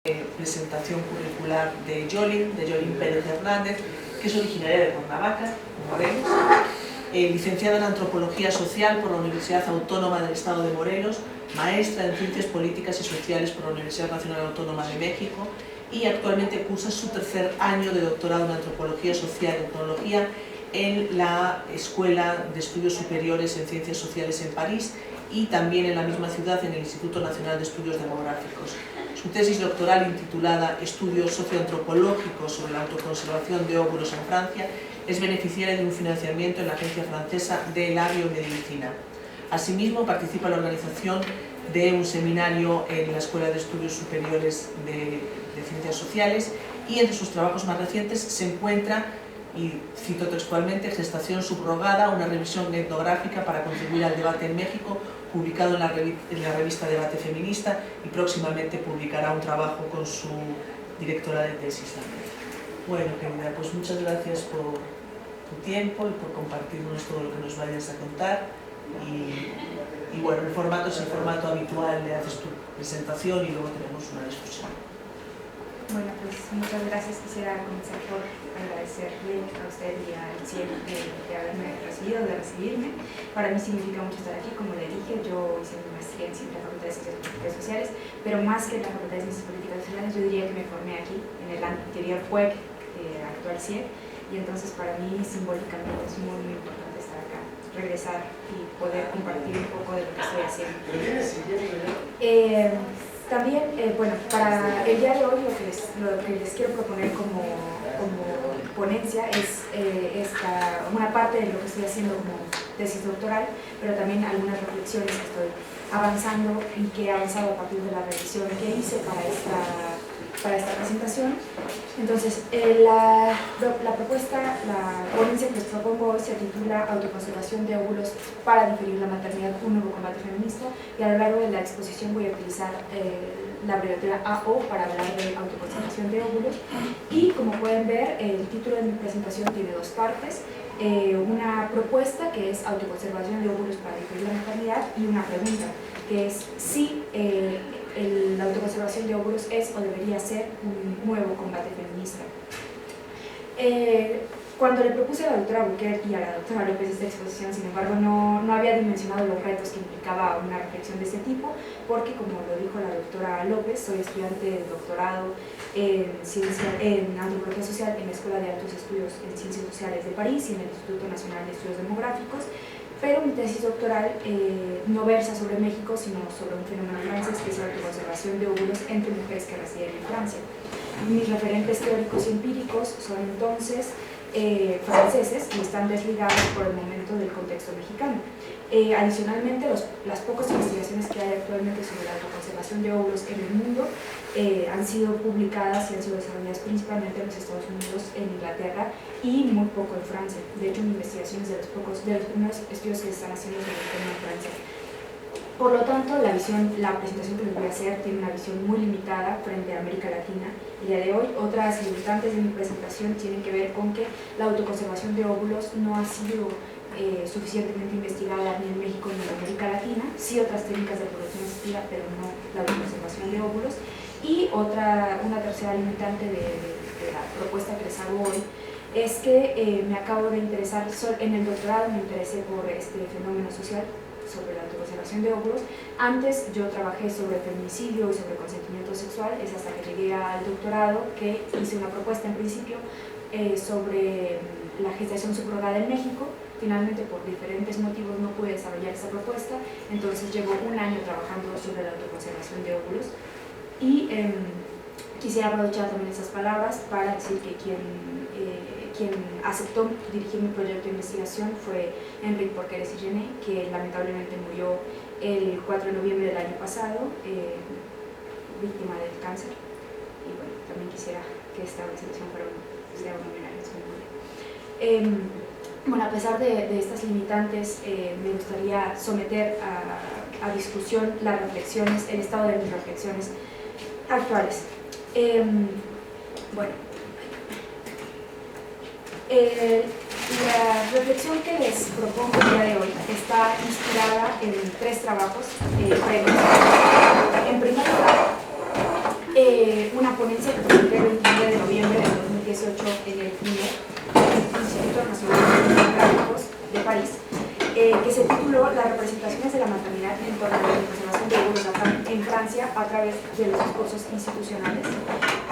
Presentación curricular de Yolín Pérez Hernández, que es originaria de Cuernavaca, como vemos, licenciada en Antropología Social por la Universidad Autónoma del Estado de Morelos, maestra en Ciencias Políticas y Sociales por la Universidad Nacional Autónoma de México y actualmente cursa su tercer año de doctorado en Antropología Social y Etnología en la Escuela de Estudios Superiores en Ciencias Sociales en París y también en la misma ciudad en el Instituto Nacional de Estudios Demográficos. Su tesis doctoral, intitulada Estudios socioantropológicos sobre la autoconservación de óvulos en Francia, es beneficiaria de un financiamiento en la Agencia Francesa de la Biomedicina. Asimismo, participa en la organización de un seminario en la Escuela de Estudios Superiores de Ciencias Sociales y entre sus trabajos más recientes se encuentra, y cito textualmente, Gestación subrogada, una revisión etnográfica para contribuir al debate en México, publicado en la revista Debate Feminista, y próximamente publicará un trabajo con su directora de tesis también. Bueno, querida, pues muchas gracias por tu tiempo y por compartirnos todo lo que nos vayas a contar. Y bueno, el formato es el formato habitual, le haces tu presentación y luego tenemos una discusión. Bueno, pues muchas gracias. Quisiera comenzar por agradecerle a usted y al CIEP de haberme recibido, de recibirme. Para mí significa mucho estar aquí, como le dije, yo hice mi maestría en la Facultad de Ciencias Políticas Sociales, pero más que en la Facultad de Ciencias Políticas Sociales, yo diría que me formé aquí, en el anterior FUEC, actual CIEP, y entonces para mí simbólicamente es muy, muy importante estar acá, regresar y poder compartir un poco de lo que estoy haciendo. También, bueno, para el día de hoy lo que les quiero proponer como ponencia es una parte de lo que estoy haciendo como tesis doctoral, pero también algunas reflexiones que estoy avanzando y que he avanzado a partir de la revisión que hice para esta presentación. Entonces, la propuesta, la ponencia que les propongo hoy se titula Autoconservación de óvulos para diferir la maternidad, un nuevo combate feminista, y a lo largo de la exposición voy a utilizar la abreviatura AO para hablar de autoconservación de óvulos. Y como pueden ver, el título de mi presentación tiene dos partes, una propuesta que es autoconservación de óvulos para diferir la maternidad y una pregunta que es si la autoconservación de óvulos es o debería ser un nuevo combate feminista. Cuando le propuse a la doctora Buquer y a la doctora López esta exposición, sin embargo, no había dimensionado los retos que implicaba una reflexión de este tipo, porque, como lo dijo la doctora López, soy estudiante de doctorado en Antropología Social en la Escuela de Altos Estudios en Ciencias Sociales de París y en el Instituto Nacional de Estudios Demográficos, pero mi tesis doctoral no versa sobre México, sino sobre un fenómeno francés que es la autoconservación de óvulos entre mujeres que residen en Francia. Mis referentes teóricos y empíricos son entonces franceses y están desligados por el momento del contexto mexicano. Adicionalmente, las pocas investigaciones que hay actualmente sobre la autoconservación de óvulos en el mundo han sido publicadas y han sido desarrolladas principalmente en los Estados Unidos, en Inglaterra y muy poco en Francia. De hecho, mi investigación es de los primeros estudios que se están haciendo sobre el tema en Francia. Por lo tanto, la presentación que les voy a hacer tiene una visión muy limitada frente a América Latina. El día de hoy, otras limitantes de mi presentación tienen que ver con que la autoconservación de óvulos no ha sido suficientemente investigada ni en México ni en América Latina, sí otras técnicas de producción asistida, pero no la autoconservación de óvulos. Y una tercera limitante de la propuesta que les hago hoy es que me acabo de interesar, en el doctorado me interesé por este fenómeno social sobre la autoconservación de óvulos. Antes yo trabajé sobre feminicidio y sobre consentimiento sexual, es hasta que llegué al doctorado que hice una propuesta en principio sobre la gestación subrogada en México. Finalmente, por diferentes motivos no pude desarrollar esa propuesta, entonces llevo un año trabajando sobre la autoconservación de óvulos y quisiera aprovechar también esas palabras para decir que quien aceptó dirigir mi proyecto de investigación fue Enrique Porqueres y Gené, que lamentablemente murió el 4 de noviembre del año pasado, víctima del cáncer. Y bueno, también quisiera que esta presentación sea un homenaje a su memoria. Bueno, a pesar de estas limitantes, me gustaría someter a discusión las reflexiones, el estado de mis reflexiones actuales. Bueno, la reflexión que les propongo el día de hoy está inspirada en tres trabajos previos. En primer lugar, una ponencia que presenté el 29 de noviembre de 2018 en el Instituto Nacional de Demográficos de París, que se tituló Las representaciones de la maternidad en torno a la conservación de óvulos en Francia a través de los discursos institucionales.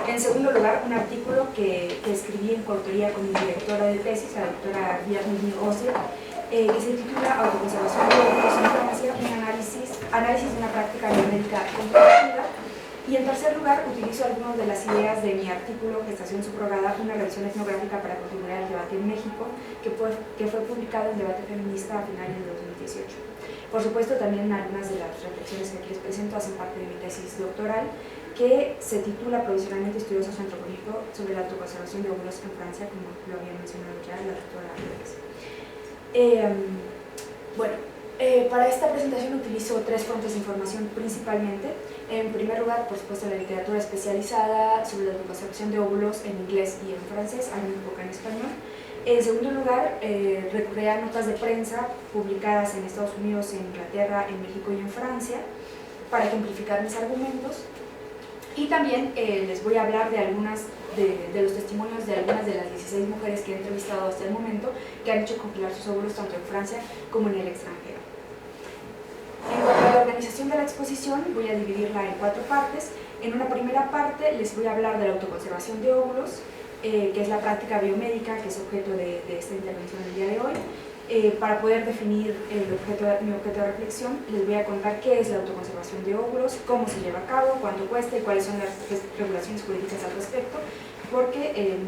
En segundo lugar, un artículo que escribí en coautoría con mi directora de tesis, la doctora Virginie Osier, que se titula Autoconservación de óvulos en Francia, un análisis de una práctica biomédica comparativa. Y en tercer lugar, utilizo algunas de las ideas de mi artículo Gestación subrogada, una revisión etnográfica para contribuir al debate en México, que fue publicado en Debate Feminista a finales de 2018. Por supuesto, también algunas de las reflexiones que aquí les presento hacen parte de mi tesis doctoral, que se titula Provisionalmente Estudio Socioantropológico sobre la autoconservación de óvulos en Francia, como lo había mencionado ya la doctora López. Para esta presentación utilizo tres fuentes de información principalmente. En primer lugar, por supuesto, la literatura especializada sobre la autoconservación de óvulos en inglés y en francés, hay muy poca en español. En segundo lugar, recurrí a notas de prensa publicadas en Estados Unidos, en Inglaterra, en México y en Francia para ejemplificar mis argumentos. Y también les voy a hablar de algunas de los testimonios de algunas de las 16 mujeres que he entrevistado hasta el momento que han hecho congelar sus óvulos tanto en Francia como en el extranjero. En cuanto a la organización de la exposición, voy a dividirla en 4 partes. En una primera parte les voy a hablar de la autoconservación de óvulos, que es la práctica biomédica que es objeto de esta intervención del día de hoy. Para poder definir mi objeto de reflexión, les voy a contar qué es la autoconservación de óvulos, cómo se lleva a cabo, cuánto cuesta y cuáles son las regulaciones jurídicas al respecto, porque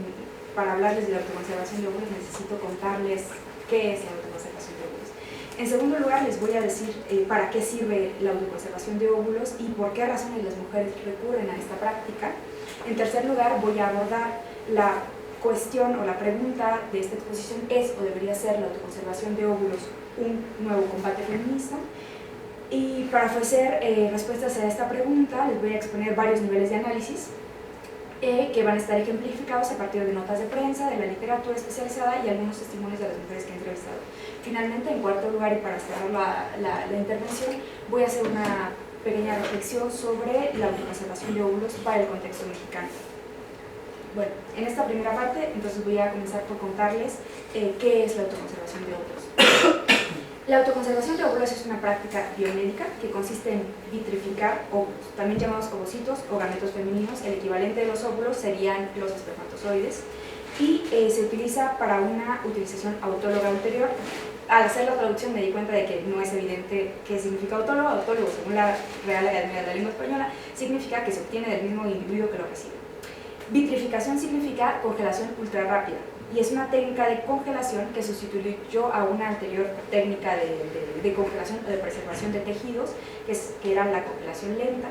para hablarles de la autoconservación de óvulos necesito contarles qué es la autoconservación de óvulos. En segundo lugar, les voy a decir para qué sirve la autoconservación de óvulos y por qué razones las mujeres recurren a esta práctica. En tercer lugar, voy a abordar la cuestión o la pregunta de esta exposición: ¿es o debería ser la autoconservación de óvulos un nuevo combate feminista? Y para ofrecer respuestas a esta pregunta les voy a exponer varios niveles de análisis que van a estar ejemplificados a partir de notas de prensa, de la literatura especializada y algunos testimonios de las mujeres que he entrevistado. Finalmente, en cuarto lugar, y para cerrar la intervención, voy a hacer una pequeña reflexión sobre la autoconservación de óvulos para el contexto mexicano. Bueno, en esta primera parte, entonces voy a comenzar por contarles qué es la autoconservación de óvulos. La autoconservación de óvulos es una práctica biomédica que consiste en vitrificar óvulos, también llamados ovocitos o gametos femeninos. El equivalente de los óvulos serían los espermatozoides, y se utiliza para una utilización autóloga ulterior. Al hacer la traducción me di cuenta de que no es evidente qué significa autólogo. Autólogo, según la Real Academia de la Lengua Española, significa que se obtiene del mismo individuo que lo recibe. Vitrificación significa congelación ultra rápida, y es una técnica de congelación que sustituyó a una anterior técnica de congelación o de preservación de tejidos, que era la congelación lenta.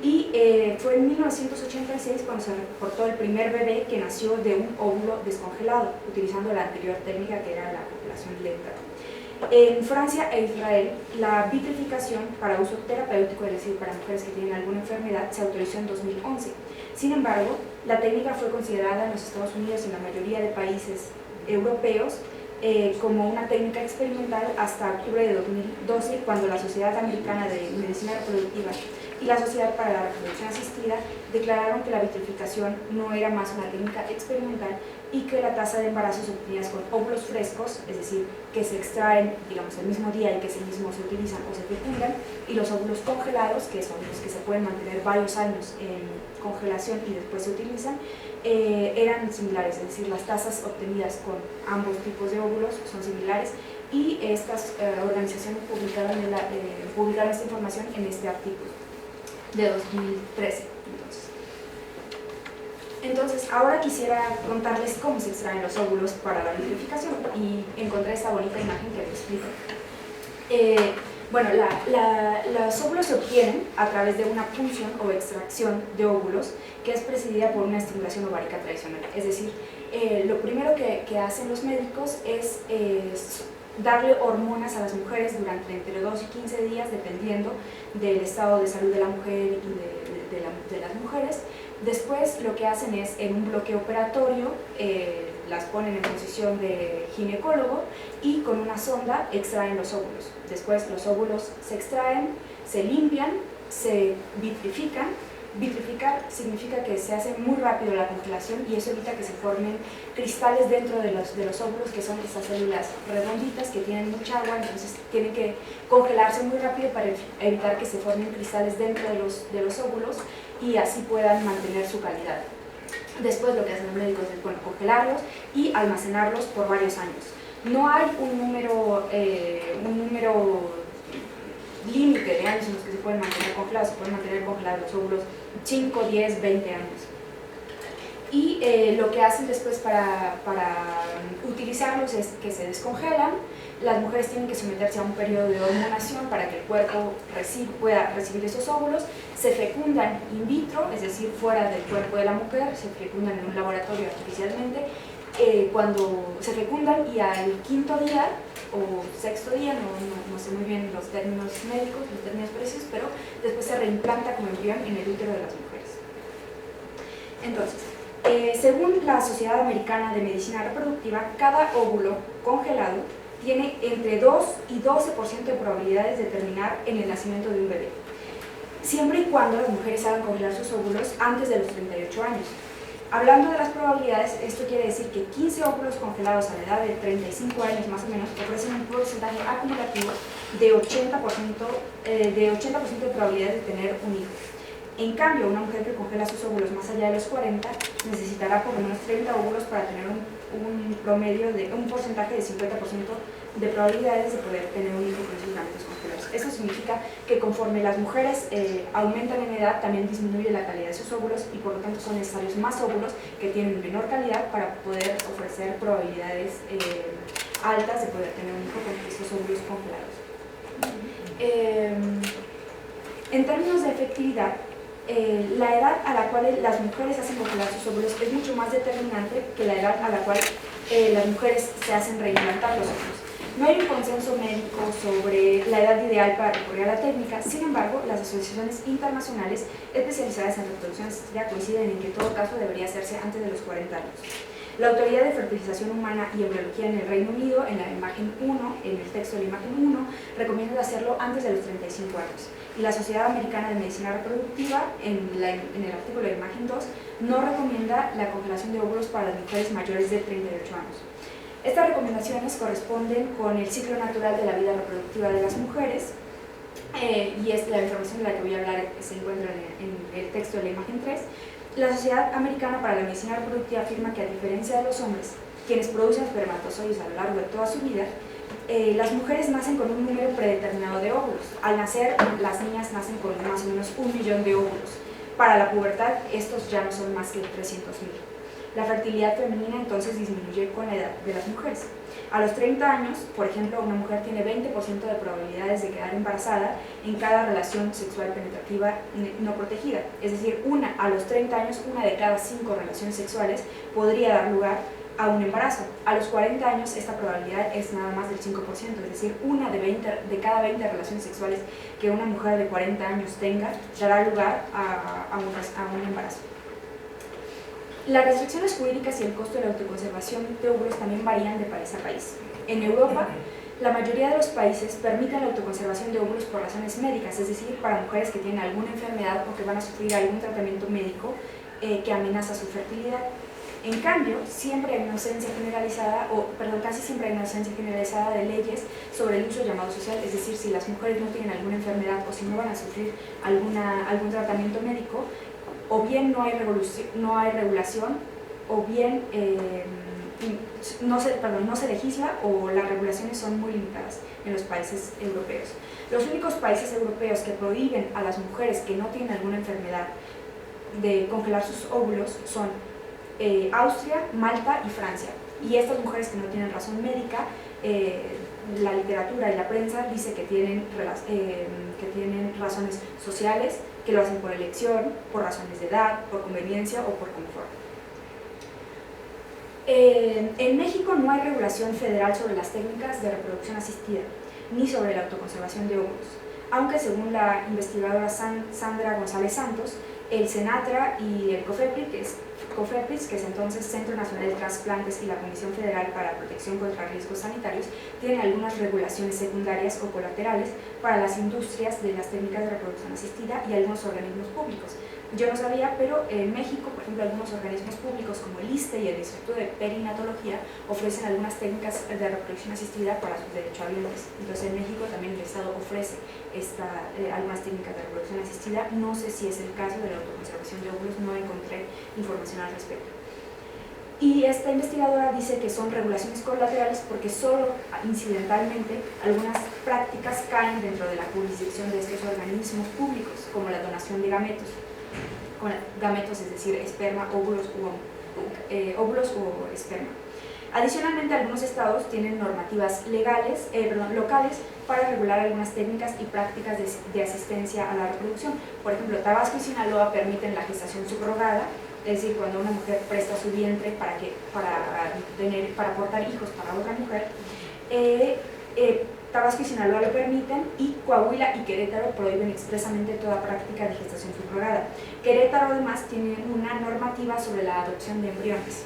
Y fue en 1986 cuando se reportó el primer bebé que nació de un óvulo descongelado, utilizando la anterior técnica, que era la congelación lenta. En Francia e Israel, la vitrificación para uso terapéutico, es decir, para mujeres que tienen alguna enfermedad, se autorizó en 2011. Sin embargo, la técnica fue considerada en los Estados Unidos y en la mayoría de países europeos como una técnica experimental hasta octubre de 2012, cuando la Sociedad Americana de Medicina Reproductiva y la Sociedad para la Reproducción Asistida declararon que la vitrificación no era más una técnica experimental y que la tasa de embarazos obtenidas con óvulos frescos, es decir, que se extraen, digamos, el mismo día y que ese mismo se utilizan o se fecundan, y los óvulos congelados, que son los que se pueden mantener varios años en congelación y después se utilizan, eran similares, es decir, las tasas obtenidas con ambos tipos de óvulos son similares, y estas organizaciones publicaron esta información en este artículo de 2013. Entonces, ahora quisiera contarles cómo se extraen los óvulos para la vitrificación, y encontré esta bonita imagen que lo explica. Los óvulos se obtienen a través de una punción o extracción de óvulos que es precedida por una estimulación ovárica tradicional. Es decir, lo primero que hacen los médicos es darle hormonas a las mujeres durante entre 2 y 15 días, dependiendo del estado de salud de la mujer y de las mujeres. Después lo que hacen es, en un bloque operatorio, las ponen en posición de ginecólogo y con una sonda extraen los óvulos. Después los óvulos se extraen, se limpian, se vitrifican Vitrificar significa que se hace muy rápido la congelación y eso evita que se formen cristales dentro de los óvulos, que son estas células redonditas que tienen mucha agua, entonces tienen que congelarse muy rápido para evitar que se formen cristales dentro de los óvulos y así puedan mantener su calidad. Después lo que hacen los médicos es, bueno, congelarlos y almacenarlos por varios años. No hay un número límite de años en los que se pueden mantener congelados. Se pueden mantener congelados los óvulos 5, 10, 20 años. Y lo que hacen después para utilizarlos es que se descongelan. Las mujeres tienen que someterse a un periodo de hormonación para que el cuerpo pueda recibir esos óvulos. Se fecundan in vitro, es decir, fuera del cuerpo de la mujer, se fecundan en un laboratorio artificialmente. Cuando se fecundan y al 5.º día o 6.º día, no sé muy bien los términos médicos, los términos precisos, pero después se reimplanta como embrión en el útero de las mujeres. Entonces, según la Sociedad Americana de Medicina Reproductiva, cada óvulo congelado tiene entre 2 y 12% de probabilidades de terminar en el nacimiento de un bebé, siempre y cuando las mujeres hagan congelar sus óvulos antes de los 38 años. Hablando de las probabilidades, esto quiere decir que 15 óvulos congelados a la edad de 35 años más o menos ofrecen un porcentaje acumulativo de 80% de probabilidades de tener un hijo. En cambio, una mujer que congela sus óvulos más allá de los 40 necesitará por lo menos 30 óvulos para tener un promedio de un porcentaje de 50% de probabilidades de poder tener un hijo con esos gametos congelados. Eso significa que conforme las mujeres aumentan en edad, también disminuye la calidad de sus óvulos y por lo tanto son necesarios más óvulos que tienen menor calidad para poder ofrecer probabilidades altas de poder tener un hijo con esos óvulos congelados. En términos de efectividad, la edad a la cual las mujeres hacen congelar sus óvulos es mucho más determinante que la edad a la cual las mujeres se hacen reimplantar los óvulos. No hay un consenso médico sobre la edad ideal para recurrir a la técnica, sin embargo, las asociaciones internacionales especializadas en reproducción asistida coinciden en que en todo caso debería hacerse antes de los 40 años. La Autoridad de Fertilización Humana y Embriología en el Reino Unido, en la imagen 1, en el texto de la imagen 1, recomienda hacerlo antes de los 35 años. Y la Sociedad Americana de Medicina Reproductiva, en el artículo de imagen 2, no recomienda la congelación de óvulos para las mujeres mayores de 38 años. Estas recomendaciones corresponden con el ciclo natural de la vida reproductiva de las mujeres, y es la información de la que voy a hablar que se encuentra en el texto de la imagen 3. La Sociedad Americana para la Medicina Reproductiva afirma que, a diferencia de los hombres, quienes producen espermatozoides a lo largo de toda su vida, las mujeres nacen con un número predeterminado de óvulos. Al nacer, las niñas nacen con más o menos 1 millón de óvulos. Para la pubertad, estos ya no son más que 300.000. La fertilidad femenina entonces disminuye con la edad de las mujeres. A los 30 años, por ejemplo, una mujer tiene 20% de probabilidades de quedar embarazada en cada relación sexual penetrativa no protegida. Es decir, a los 30 años, 1 de cada 5 relaciones sexuales podría dar lugar a un embarazo. A los 40 años esta probabilidad es nada más del 5%, es decir, 1 de cada 20 relaciones sexuales que una mujer de 40 años tenga dará lugar a un embarazo. Las restricciones jurídicas y el costo de la autoconservación de óvulos también varían de país a país. En Europa, la mayoría de los países permiten la autoconservación de óvulos por razones médicas, es decir, para mujeres que tienen alguna enfermedad o que van a sufrir algún tratamiento médico que amenaza su fertilidad. En cambio, casi siempre hay una ausencia generalizada de leyes sobre el uso llamado social, es decir, si las mujeres no tienen alguna enfermedad o si no van a sufrir algún tratamiento médico, o bien no hay regulación, o bien no se legisla, o las regulaciones son muy limitadas en los países europeos. Los únicos países europeos que prohíben a las mujeres que no tienen alguna enfermedad de congelar sus óvulos son Austria, Malta y Francia. Y estas mujeres que no tienen razón médica, la literatura y la prensa dice que tienen razones sociales, que lo hacen por elección, por razones de edad, por conveniencia o por confort. En México no hay regulación federal sobre las técnicas de reproducción asistida, ni sobre la autoconservación de óvulos, aunque según la investigadora Sandra González Santos, el CENATRA y el COFEPRIS, que es entonces Centro Nacional de Trasplantes, y la Comisión Federal para Protección contra Riesgos Sanitarios, tienen algunas regulaciones secundarias o colaterales para las industrias de las técnicas de reproducción asistida y algunos organismos públicos. Yo no sabía, pero en México, por ejemplo, algunos organismos públicos como el ISSSTE y el Instituto de Perinatología ofrecen algunas técnicas de reproducción asistida para sus derechohabientes. Entonces en México también el Estado ofrece algunas técnicas de reproducción asistida. No sé si es el caso de la autoconservación de óvulos, no encontré información al respecto. Y esta investigadora dice que son regulaciones colaterales porque solo incidentalmente algunas prácticas caen dentro de la jurisdicción de estos organismos públicos, como la donación de gametos. Gametos, es decir, esperma, óvulos o esperma. Adicionalmente, algunos estados tienen normativas locales para regular algunas técnicas y prácticas de asistencia a la reproducción. Por ejemplo, Tabasco y Sinaloa permiten la gestación subrogada, es decir, cuando una mujer presta su vientre para aportar hijos para otra mujer. Tabasco y Sinaloa lo permiten, y Coahuila y Querétaro prohíben expresamente toda práctica de gestación subrogada. Querétaro además tiene una normativa sobre la adopción de embriones.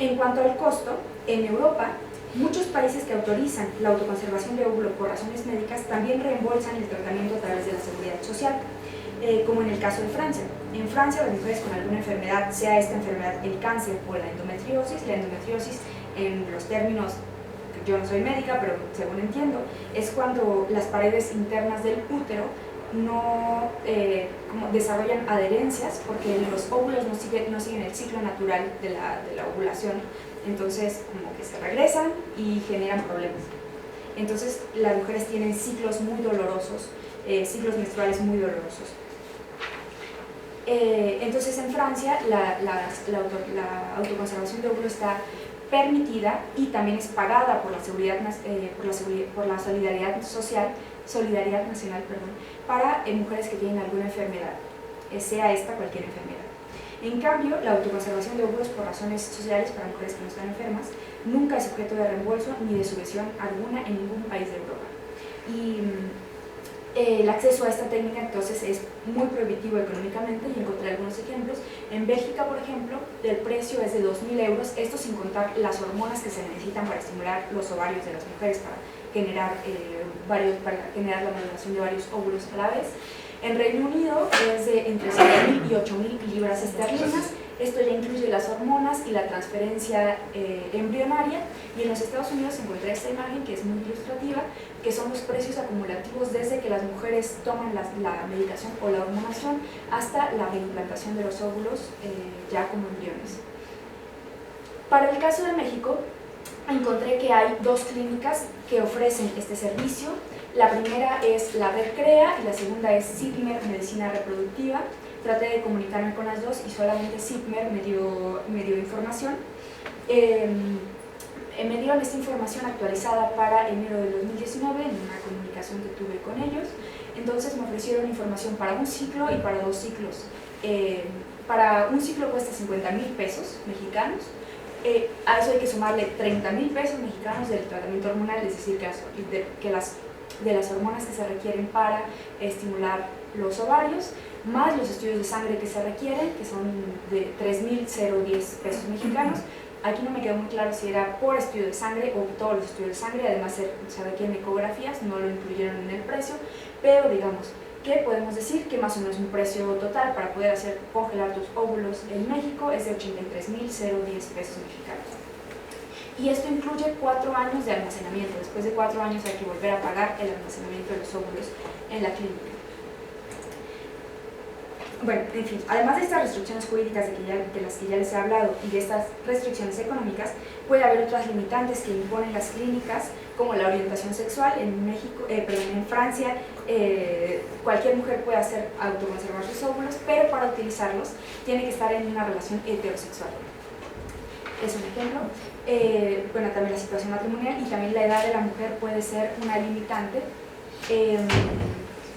En cuanto al costo, en Europa, muchos países que autorizan la autoconservación de óvulos por razones médicas también reembolsan el tratamiento a través de la seguridad social, como en el caso de Francia. En Francia, las mujeres con alguna enfermedad, sea esta enfermedad el cáncer o la endometriosis en los términos, yo no soy médica, pero según entiendo, es cuando las paredes internas del útero no desarrollan adherencias, porque los óvulos no siguen el ciclo natural de la ovulación, entonces como que se regresan y generan problemas. Entonces las mujeres tienen ciclos muy dolorosos, ciclos menstruales muy dolorosos. Entonces en Francia la autoconservación de óvulos está permitida y también es pagada por la solidaridad nacional, para mujeres que tienen alguna enfermedad, sea esta cualquier enfermedad. En cambio, la autoconservación de óvulos por razones sociales para mujeres que no están enfermas nunca es objeto de reembolso ni de subvención alguna en ningún país de Europa. Y el acceso a esta técnica entonces es muy prohibitivo económicamente, y encontré algunos ejemplos. En Bélgica, por ejemplo, el precio es de 2.000 euros, esto sin contar las hormonas que se necesitan para estimular los ovarios de las mujeres, para generar la maduración de varios óvulos a la vez. En Reino Unido es de entre 7.000 y 8.000 libras esterlinas. Esto ya incluye las hormonas y la transferencia embrionaria. Y en los Estados Unidos encontré esta imagen que es muy ilustrativa, que son los precios acumulativos desde que las mujeres toman la medicación o la hormonación hasta la reimplantación de los óvulos ya como embriones. Para el caso de México, encontré que hay dos clínicas que ofrecen este servicio. La primera es la red CREA y la segunda es CIPMER Medicina Reproductiva. Traté de comunicarme con las dos y solamente CIPMER me dio información. Me dieron esta información actualizada para enero del 2019 en una comunicación que tuve con ellos. Entonces me ofrecieron información para un ciclo y para dos ciclos. Para un ciclo cuesta 50.000 pesos mexicanos. A eso hay que sumarle 30.000 pesos mexicanos del tratamiento hormonal, es decir, de las hormonas que se requieren para estimular los ovarios, más los estudios de sangre que se requieren, que son de 3.010 pesos mexicanos. Aquí no me quedó muy claro si era por estudio de sangre o todos los estudios de sangre, además se requieren ecografías, no lo incluyeron en el precio, pero digamos que podemos decir que más o menos un precio total para poder hacer congelar tus óvulos en México es de 83.010 pesos mexicanos. Y esto incluye 4 años de almacenamiento. Después de 4 años hay que volver a pagar el almacenamiento de los óvulos en la clínica. Bueno, en fin, además de estas restricciones jurídicas de las que ya les he hablado y de estas restricciones económicas, puede haber otras limitantes que imponen las clínicas, como la orientación sexual. En Francia, cualquier mujer puede autoconservar sus óvulos, pero para utilizarlos tiene que estar en una relación heterosexual. Es un ejemplo. Bueno, también la situación matrimonial y también la edad de la mujer puede ser una limitante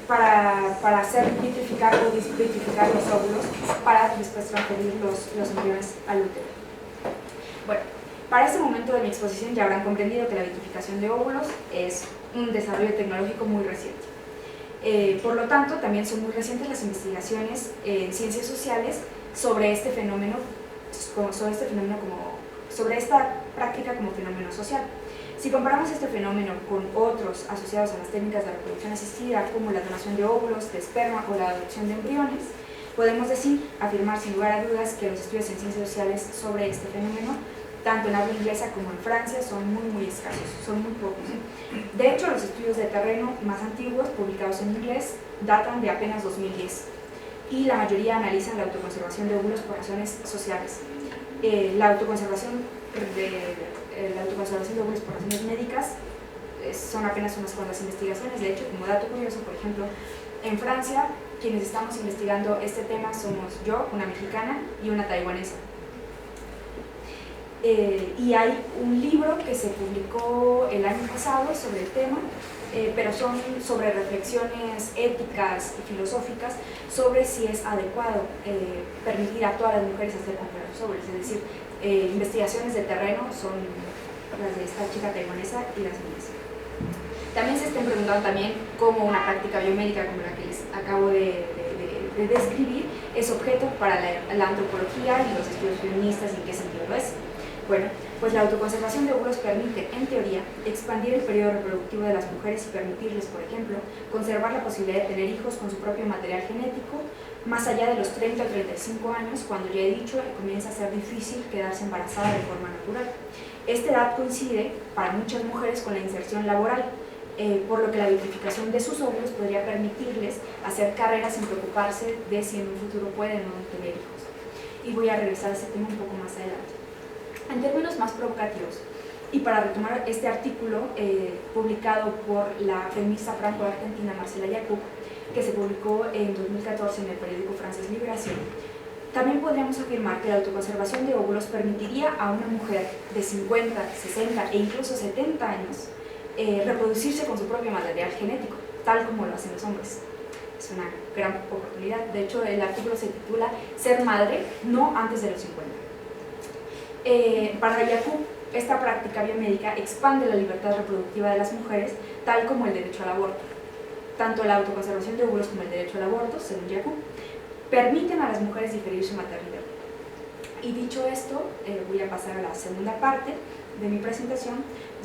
para hacer vitrificar o desvitrificar los óvulos para después transferir los embriones al útero. Bueno, para este momento de mi exposición ya habrán comprendido que la vitrificación de óvulos es un desarrollo tecnológico muy reciente. Por lo tanto, también son muy recientes las investigaciones en ciencias sociales sobre esta práctica como fenómeno social. Si comparamos este fenómeno con otros asociados a las técnicas de reproducción asistida, como la donación de óvulos, de esperma o la adopción de embriones, podemos afirmar sin lugar a dudas que los estudios en ciencias sociales sobre este fenómeno, tanto en habla inglesa como en Francia, son muy escasos, son muy pocos. De hecho, los estudios de terreno más antiguos, publicados en inglés, datan de apenas 2010, y la mayoría analizan la autoconservación de óvulos por razones sociales. La autoconservación de óvulos por razones médicas son apenas unas cuantas investigaciones. De hecho, como dato curioso, por ejemplo, en Francia, quienes estamos investigando este tema somos yo, una mexicana, y una taiwanesa. Y hay un libro que se publicó el año pasado sobre el tema, pero son sobre reflexiones éticas y filosóficas sobre si es adecuado permitir a todas las mujeres hacer comprar los óvulos, es decir, investigaciones de terreno son las de esta chica taiwanesa y las mías. También se están preguntando también cómo una práctica biomédica como la que les acabo de describir es objeto para la antropología y los estudios feministas y en qué sentido lo es. Bueno, pues la autoconservación de óvulos permite, en teoría, expandir el periodo reproductivo de las mujeres y permitirles, por ejemplo, conservar la posibilidad de tener hijos con su propio material genético más allá de los 30 o 35 años, cuando ya he dicho que comienza a ser difícil quedarse embarazada de forma natural. Esta edad coincide para muchas mujeres con la inserción laboral, por lo que la vitrificación de sus óvulos podría permitirles hacer carreras sin preocuparse de si en un futuro pueden o no tener hijos. Y voy a regresar a ese tema un poco más adelante. En términos más provocativos, y para retomar este artículo publicado por la feminista franco-argentina Marcela Yacoub, que se publicó en 2014 en el periódico francés Liberación, también podríamos afirmar que la autoconservación de óvulos permitiría a una mujer de 50, 60 e incluso 70 años reproducirse con su propio material genético, tal como lo hacen los hombres. Es una gran oportunidad. De hecho, el artículo se titula Ser madre no antes de los 50. Para Yacoub, esta práctica biomédica expande la libertad reproductiva de las mujeres, tal como el derecho al aborto. Tanto la autoconservación de óvulos como el derecho al aborto, según Yacoub, permiten a las mujeres diferir su maternidad. Y dicho esto, voy a pasar a la segunda parte de mi presentación,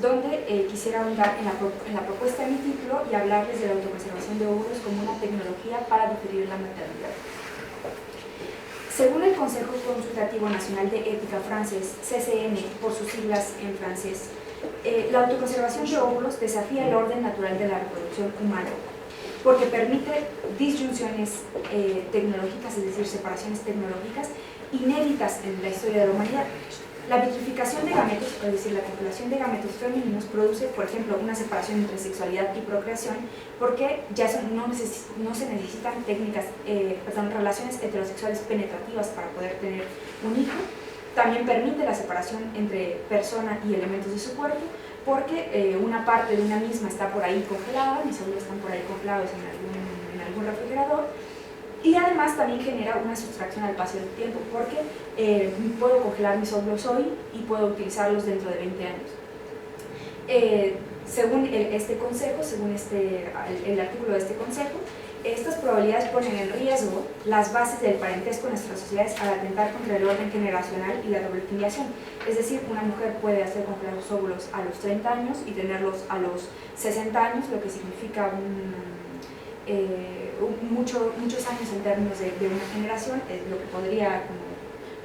donde quisiera ahondar en la propuesta de mi título y hablarles de la autoconservación de óvulos como una tecnología para diferir la maternidad. Según el Consejo Consultativo Nacional de Ética francés, CCN por sus siglas en francés, la autoconservación de óvulos desafía el orden natural de la reproducción humana, porque permite disyunciones tecnológicas, es decir, separaciones tecnológicas inéditas en la historia de la humanidad. La vitrificación de gametos, es decir, la copulación de gametos femeninos, produce, por ejemplo, una separación entre sexualidad y procreación, porque ya no se necesitan relaciones heterosexuales penetrativas para poder tener un hijo. También permite la separación entre persona y elementos de su cuerpo, porque una parte de una misma está por ahí congelada, mis óvulos están por ahí congelados en algún refrigerador, y además también genera una sustracción al paso del tiempo, porque puedo congelar mis óvulos hoy y puedo utilizarlos dentro de 20 años. Según este consejo, según el artículo de este consejo, estas probabilidades ponen en riesgo las bases del parentesco en nuestras sociedades al atentar contra el orden generacional y la doble filiación. Es decir, una mujer puede hacer congelar sus óvulos a los 30 años y tenerlos a los 60 años, lo que significa muchos años en términos de una generación, lo que podría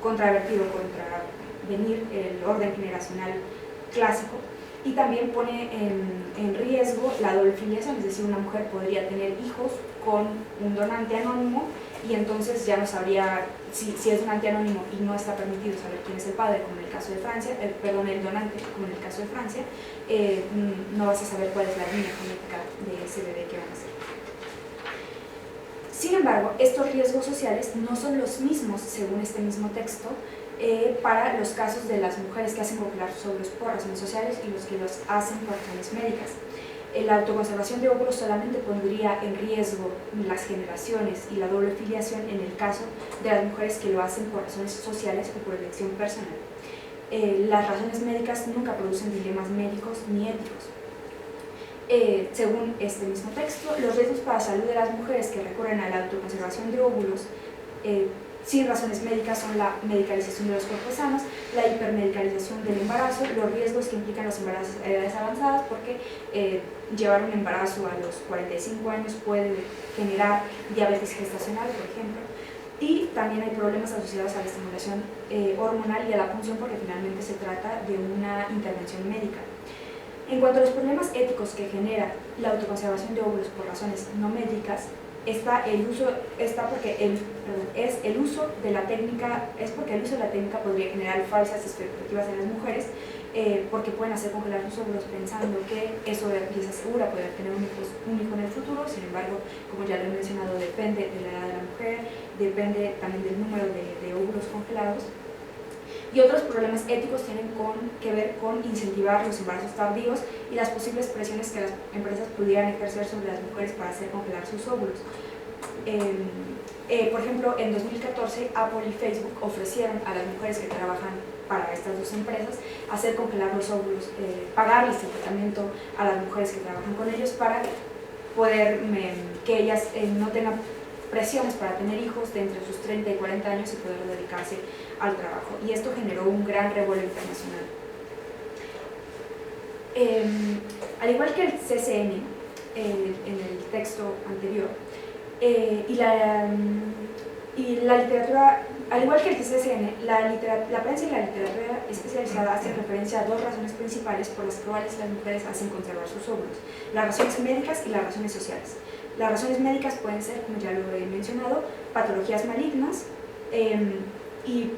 contravenir el orden generacional clásico. Y también pone en riesgo la doble filiación, es decir, una mujer podría tener hijos con un donante anónimo y entonces ya no sabría si es donante anónimo y no está permitido saber quién es el padre, como en el caso de Francia, el donante, como en el caso de Francia, no vas a saber cuál es la línea genética de ese bebé que van a hacer. Sin embargo, estos riesgos sociales no son los mismos, según este mismo texto, para los casos de las mujeres que hacen congelar sus óvulos por razones sociales y los que los hacen por razones médicas. La autoconservación de óvulos solamente pondría en riesgo las generaciones y la doble filiación en el caso de las mujeres que lo hacen por razones sociales o por elección personal. Las razones médicas nunca producen dilemas médicos ni éticos. Según este mismo texto, los riesgos para la salud de las mujeres que recurren a la autoconservación de óvulos sin razones médicas son la medicalización de los cuerpos sanos, la hipermedicalización del embarazo, los riesgos que implican los embarazos a edades avanzadas, porque llevar un embarazo a los 45 años puede generar diabetes gestacional, por ejemplo, y también hay problemas asociados a la estimulación hormonal y a la punción, porque finalmente se trata de una intervención médica. En cuanto a los problemas éticos que genera la autoconservación de óvulos por razones no médicas, porque el uso de la técnica podría generar falsas expectativas en las mujeres, porque pueden hacer congelar sus óvulos pensando que eso les asegura poder tener un hijo en el futuro. Sin embargo, como ya lo he mencionado, depende de la edad de la mujer, depende también del número de óvulos congelados. Y otros problemas éticos tienen que ver con incentivar los embarazos tardíos y las posibles presiones que las empresas pudieran ejercer sobre las mujeres para hacer congelar sus óvulos. Por ejemplo, en 2014 Apple y Facebook ofrecieron a las mujeres que trabajan para estas dos empresas hacer congelar los óvulos, pagarles el tratamiento a las mujeres que trabajan con ellos para poder que ellas no tengan presiones para tener hijos de entre sus 30 y 40 años y poder dedicarse al trabajo. Y esto generó un gran revuelo internacional. Al igual que el CCN, en el texto anterior, y la literatura, al igual que el CCN, la prensa y la literatura especializada hacen referencia a dos razones principales por las cuales las mujeres hacen conservar sus óvulos: las razones médicas y las razones sociales. Las razones médicas pueden ser, como ya lo he mencionado, patologías malignas, y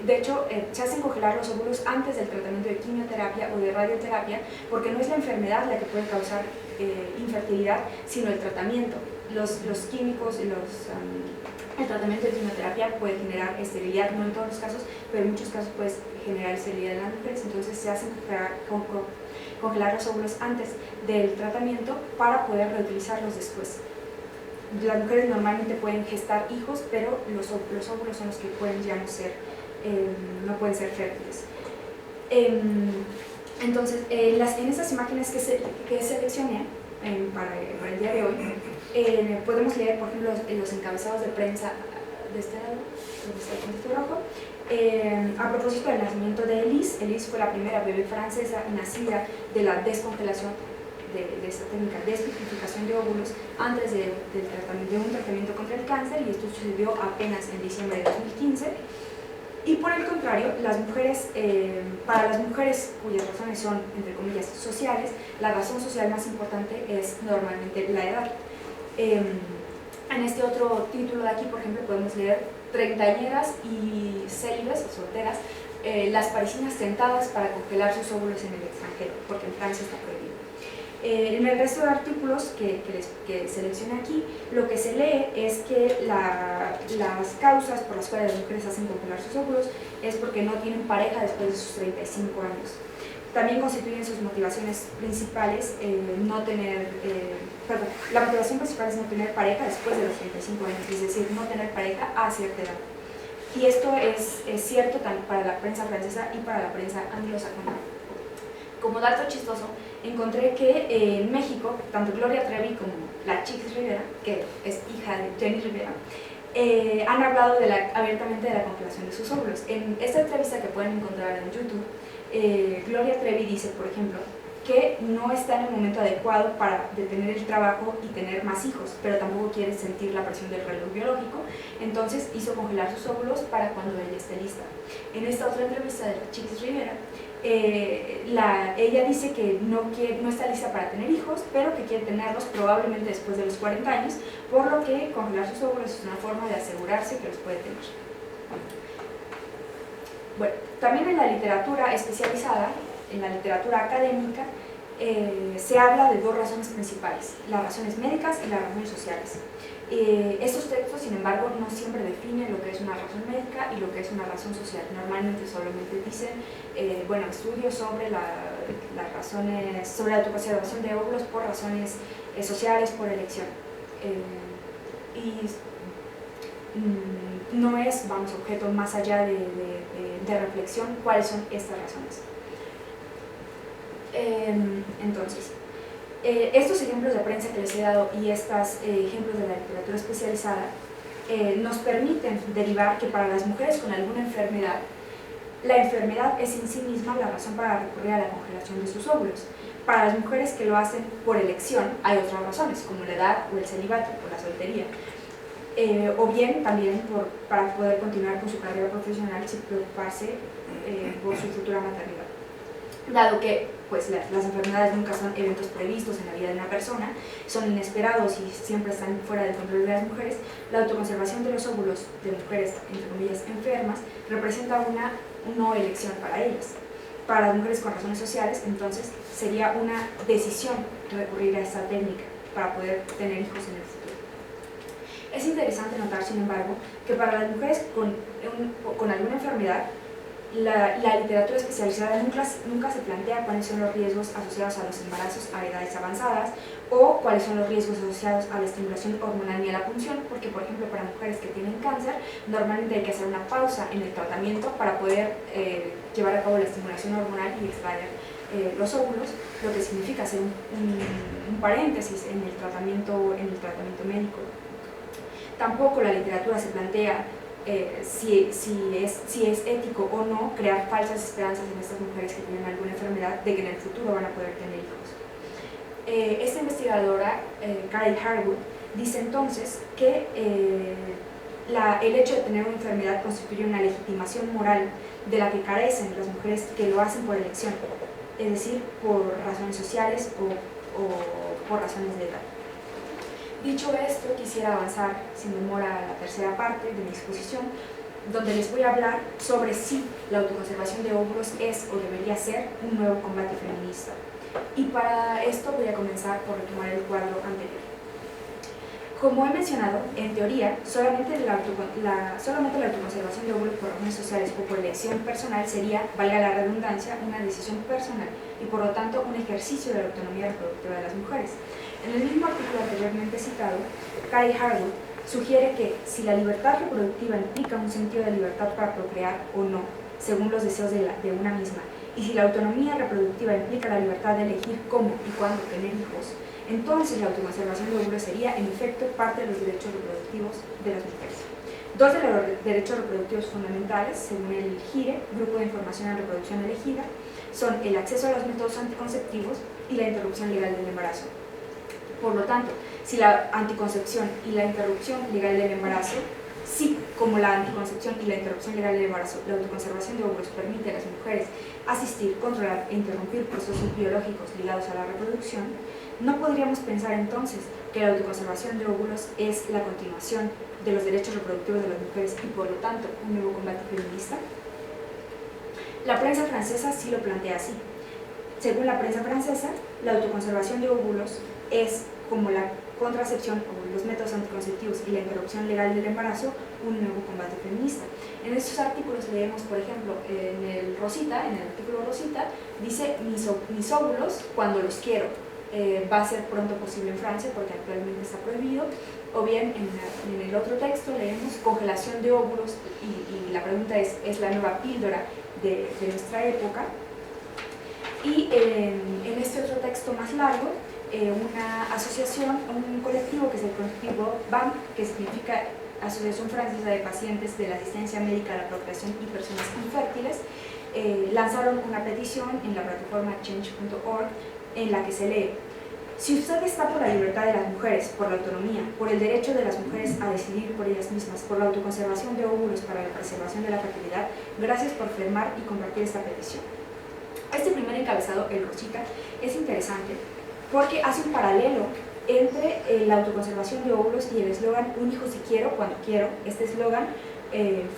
de hecho se hacen congelar los óvulos antes del tratamiento de quimioterapia o de radioterapia, porque no es la enfermedad la que puede causar infertilidad, sino el tratamiento. Los químicos y el tratamiento de quimioterapia puede generar esterilidad, no en todos los casos, pero en muchos casos puede generar esterilidad en las mujeres. Entonces se hacen congelar los óvulos antes del tratamiento para poder reutilizarlos después. Las mujeres normalmente pueden gestar hijos, pero los óvulos son los que pueden ya no pueden ser fértiles. Entonces, en estas imágenes que seleccioné para el día de hoy, podemos leer, por ejemplo, los encabezados de prensa de este lado, donde está el contexto rojo. A propósito del nacimiento de Elise fue la primera bebé francesa nacida de la descongelación de esta técnica de especificación de óvulos antes de un tratamiento contra el cáncer, y esto sucedió apenas en diciembre de 2015. Y por el contrario, para las mujeres cuyas razones son, entre comillas, sociales, la razón social más importante es normalmente la edad. En este otro título de aquí, por ejemplo, podemos leer: treintañeras y célibes o solteras, las parisinas tentadas para congelar sus óvulos en el extranjero, porque en Francia está prohibido. En el resto de artículos que seleccioné aquí, lo que se lee es que las causas por las cuales las mujeres hacen congelar sus óvulos es porque no tienen pareja después de sus 35 años. También constituyen sus motivaciones principales la motivación principal es no tener pareja después de los 35 años, es decir, no tener pareja a cierta edad. Y esto es cierto tanto para la prensa francesa y para la prensa anglosajona. Como dato chistoso, encontré que en México, tanto Gloria Trevi como la Chicks Rivera, que es hija de Jenny Rivera, han hablado abiertamente de la congelación de sus óvulos. En esta entrevista que pueden encontrar en YouTube, Gloria Trevi dice, por ejemplo, que no está en el momento adecuado para detener el trabajo y tener más hijos, pero tampoco quiere sentir la presión del reloj biológico, entonces hizo congelar sus óvulos para cuando ella esté lista. En esta otra entrevista de la Chicks Rivera, ella dice que no está lista para tener hijos, pero que quiere tenerlos probablemente después de los 40 años, por lo que congelar sus óvulos es una forma de asegurarse que los puede tener. Bueno, también en la literatura especializada, en la literatura académica, se habla de dos razones principales: las razones médicas y las razones sociales. Estos textos, sin embargo, no siempre definen lo que es una razón médica y lo que es una razón social. Normalmente solamente dicen, estudios sobre las razones, sobre la autoconservación de óvulos por razones sociales, por elección. No es, objeto más allá de reflexión cuáles son estas razones. Entonces, estos ejemplos de prensa que les he dado y estos ejemplos de la literatura especializada nos permiten derivar que para las mujeres con alguna enfermedad, la enfermedad es en sí misma la razón para recurrir a la congelación de sus óvulos. Para las mujeres que lo hacen por elección hay otras razones, como la edad o el celibato, por la soltería. O bien también para poder continuar con su carrera profesional sin preocuparse por su futura maternidad. Dado que pues, las enfermedades nunca son eventos previstos en la vida de una persona, son inesperados y siempre están fuera del control de las mujeres, la autoconservación de los óvulos de mujeres, entre comillas, enfermas, representa una no elección para ellas. Para las mujeres con razones sociales, entonces, sería una decisión recurrir a esta técnica para poder tener hijos en el futuro. Es interesante notar, sin embargo, que para las mujeres con alguna enfermedad, la literatura especializada nunca se plantea cuáles son los riesgos asociados a los embarazos a edades avanzadas o cuáles son los riesgos asociados a la estimulación hormonal y a la punción, porque por ejemplo para mujeres que tienen cáncer normalmente hay que hacer una pausa en el tratamiento para poder llevar a cabo la estimulación hormonal y extraer los óvulos, lo que significa hacer un paréntesis en el tratamiento médico. Tampoco la literatura se plantea si es ético o no crear falsas esperanzas en estas mujeres que tienen alguna enfermedad de que en el futuro van a poder tener hijos. Esta investigadora, Kari Harwood, dice entonces que el hecho de tener una enfermedad constituye una legitimación moral de la que carecen las mujeres que lo hacen por elección, es decir, por razones sociales o por razones de edad. Dicho esto, quisiera avanzar sin demora a la tercera parte de mi exposición, donde les voy a hablar sobre si la autoconservación de óvulos es o debería ser un nuevo combate feminista. Y para esto voy a comenzar por retomar el cuadro anterior. Como he mencionado, en teoría, solamente la autoconservación de óvulos por razones sociales o por elección personal sería, valga la redundancia, una decisión personal y por lo tanto un ejercicio de la autonomía reproductiva de las mujeres. En el mismo artículo anteriormente citado, Kari Harwood sugiere que si la libertad reproductiva implica un sentido de libertad para procrear o no, según los deseos de una misma, y si la autonomía reproductiva implica la libertad de elegir cómo y cuándo tener hijos, entonces la autoconservación de óvulos sería, en efecto, parte de los derechos reproductivos de las mujeres. Dos de los derechos reproductivos fundamentales, según el GIRE, Grupo de Información en Reproducción Elegida, son el acceso a los métodos anticonceptivos y la interrupción legal del embarazo. Por lo tanto, si la anticoncepción y la interrupción legal del embarazo, sí, como la anticoncepción y la interrupción legal del embarazo, la autoconservación de óvulos permite a las mujeres asistir, controlar e interrumpir procesos biológicos ligados a la reproducción, ¿no podríamos pensar entonces que la autoconservación de óvulos es la continuación de los derechos reproductivos de las mujeres y por lo tanto un nuevo combate feminista? La prensa francesa sí lo plantea así. Según la prensa francesa, la autoconservación de óvulos es, como la contracepción o los métodos anticonceptivos y la interrupción legal del embarazo, un nuevo combate feminista. En estos artículos leemos, por ejemplo, en el artículo Rosita, dice mis óvulos cuando los quiero. Va a ser pronto posible en Francia porque actualmente está prohibido, o bien en el otro texto leemos congelación de óvulos y la pregunta es la nueva píldora de nuestra época. Y en este otro texto más largo, una asociación, un colectivo que es el colectivo BAM, que significa Asociación Francesa de Pacientes de la Asistencia Médica a la Procreación y Personas Infértiles, lanzaron una petición en la plataforma change.org en la que se lee: si usted está por la libertad de las mujeres, por la autonomía, por el derecho de las mujeres a decidir por ellas mismas, por la autoconservación de óvulos para la preservación de la fertilidad, gracias por firmar y compartir esta petición. Este primer encabezado, el Rosita, es interesante porque hace un paralelo entre la autoconservación de óvulos y el eslogan "un hijo si quiero, cuando quiero". Este eslogan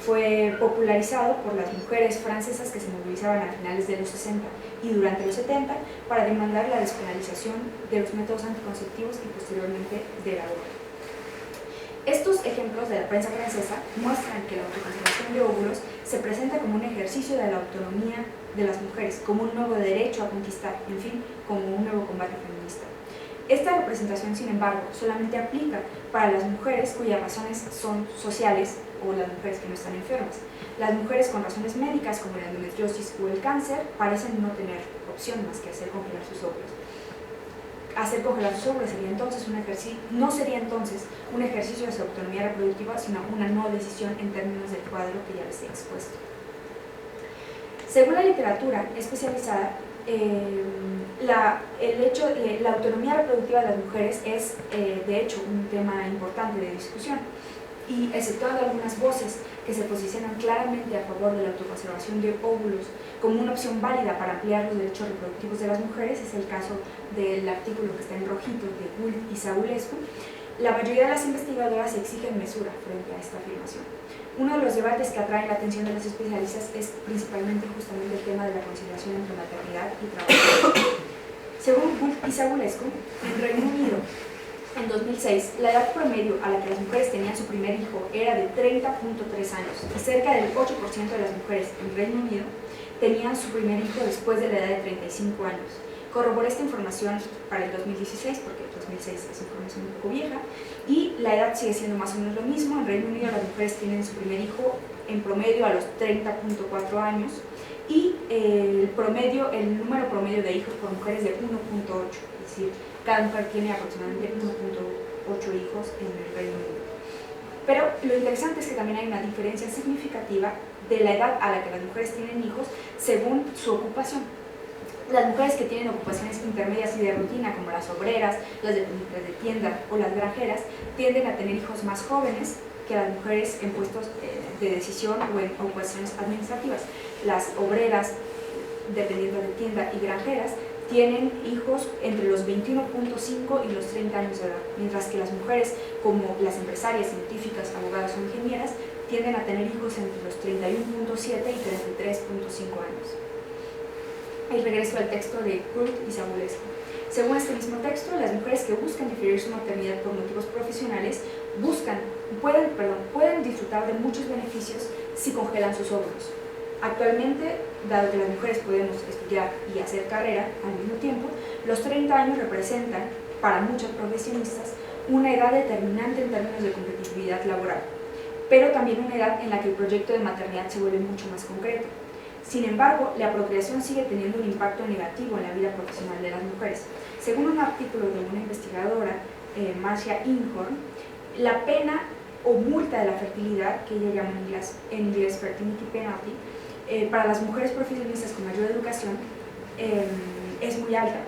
fue popularizado por las mujeres francesas que se movilizaban a finales de los 60 y durante los 70 para demandar la despenalización de los métodos anticonceptivos y posteriormente del aborto. Estos ejemplos de la prensa francesa muestran que la autoconservación de óvulos se presenta como un ejercicio de la autonomía de las mujeres, como un nuevo derecho a conquistar, en fin, como un nuevo combate feminista. Esta representación, sin embargo, solamente aplica para las mujeres cuyas razones son sociales o las mujeres que no están enfermas. Las mujeres con razones médicas, como la endometriosis o el cáncer, parecen no tener opción más que hacer congelar sus óvulos. hacer congelar sus óvulos sería entonces un ejercicio, no sería entonces un ejercicio de su autonomía reproductiva, sino una no decisión en términos del cuadro que ya les he expuesto. Según la literatura especializada, la autonomía reproductiva de las mujeres es, de hecho, un tema importante de discusión, y exceptuando algunas voces que se posicionan claramente a favor de la autoconservación de óvulos como una opción válida para ampliar los derechos reproductivos de las mujeres, es el caso del artículo que está en rojito de Gould y Savulescu, la mayoría de las investigadoras exigen mesura frente a esta afirmación. Uno de los debates que atraen la atención de los especialistas es principalmente justamente el tema de la conciliación entre maternidad y trabajo. Según Gould y Savulescu, en Reino Unido, en 2006, la edad promedio a la que las mujeres tenían su primer hijo era de 30.3 años y cerca del 8% de las mujeres en Reino Unido tenían su primer hijo después de la edad de 35 años. Corroboré esta información para el 2016, porque el 2006 es información un poco vieja, y la edad sigue siendo más o menos lo mismo. En Reino Unido las mujeres tienen su primer hijo en promedio a los 30.4 años y el número promedio de hijos por mujeres de 1.8, es decir, cada mujer tiene aproximadamente 1.8 hijos en el Reino Unido. Pero lo interesante es que también hay una diferencia significativa de la edad a la que las mujeres tienen hijos según su ocupación. Las mujeres que tienen ocupaciones intermedias y de rutina, como las obreras, las dependientes de tienda o las granjeras, tienden a tener hijos más jóvenes que las mujeres en puestos de decisión o en ocupaciones administrativas. Las obreras, dependiendo de tienda y granjeras, tienen hijos entre los 21.5 y los 30 años de edad, mientras que las mujeres, como las empresarias, científicas, abogadas o ingenieras, tienden a tener hijos entre los 31.7 y 33.5 años. Y regreso al texto de Gould y Savulescu. Según este mismo texto, las mujeres que buscan diferir su maternidad por motivos profesionales pueden disfrutar de muchos beneficios si congelan sus óvulos. Actualmente, dado que las mujeres podemos estudiar y hacer carrera al mismo tiempo, los 30 años representan, para muchos profesionistas, una edad determinante en términos de competitividad laboral, pero también una edad en la que el proyecto de maternidad se vuelve mucho más concreto. Sin embargo, la procreación sigue teniendo un impacto negativo en la vida profesional de las mujeres. Según un artículo de una investigadora, Marcia Inghorn, la pena o multa de la fertilidad, que ella llama en inglés fertility penalty, para las mujeres profesionistas con mayor educación es muy alta.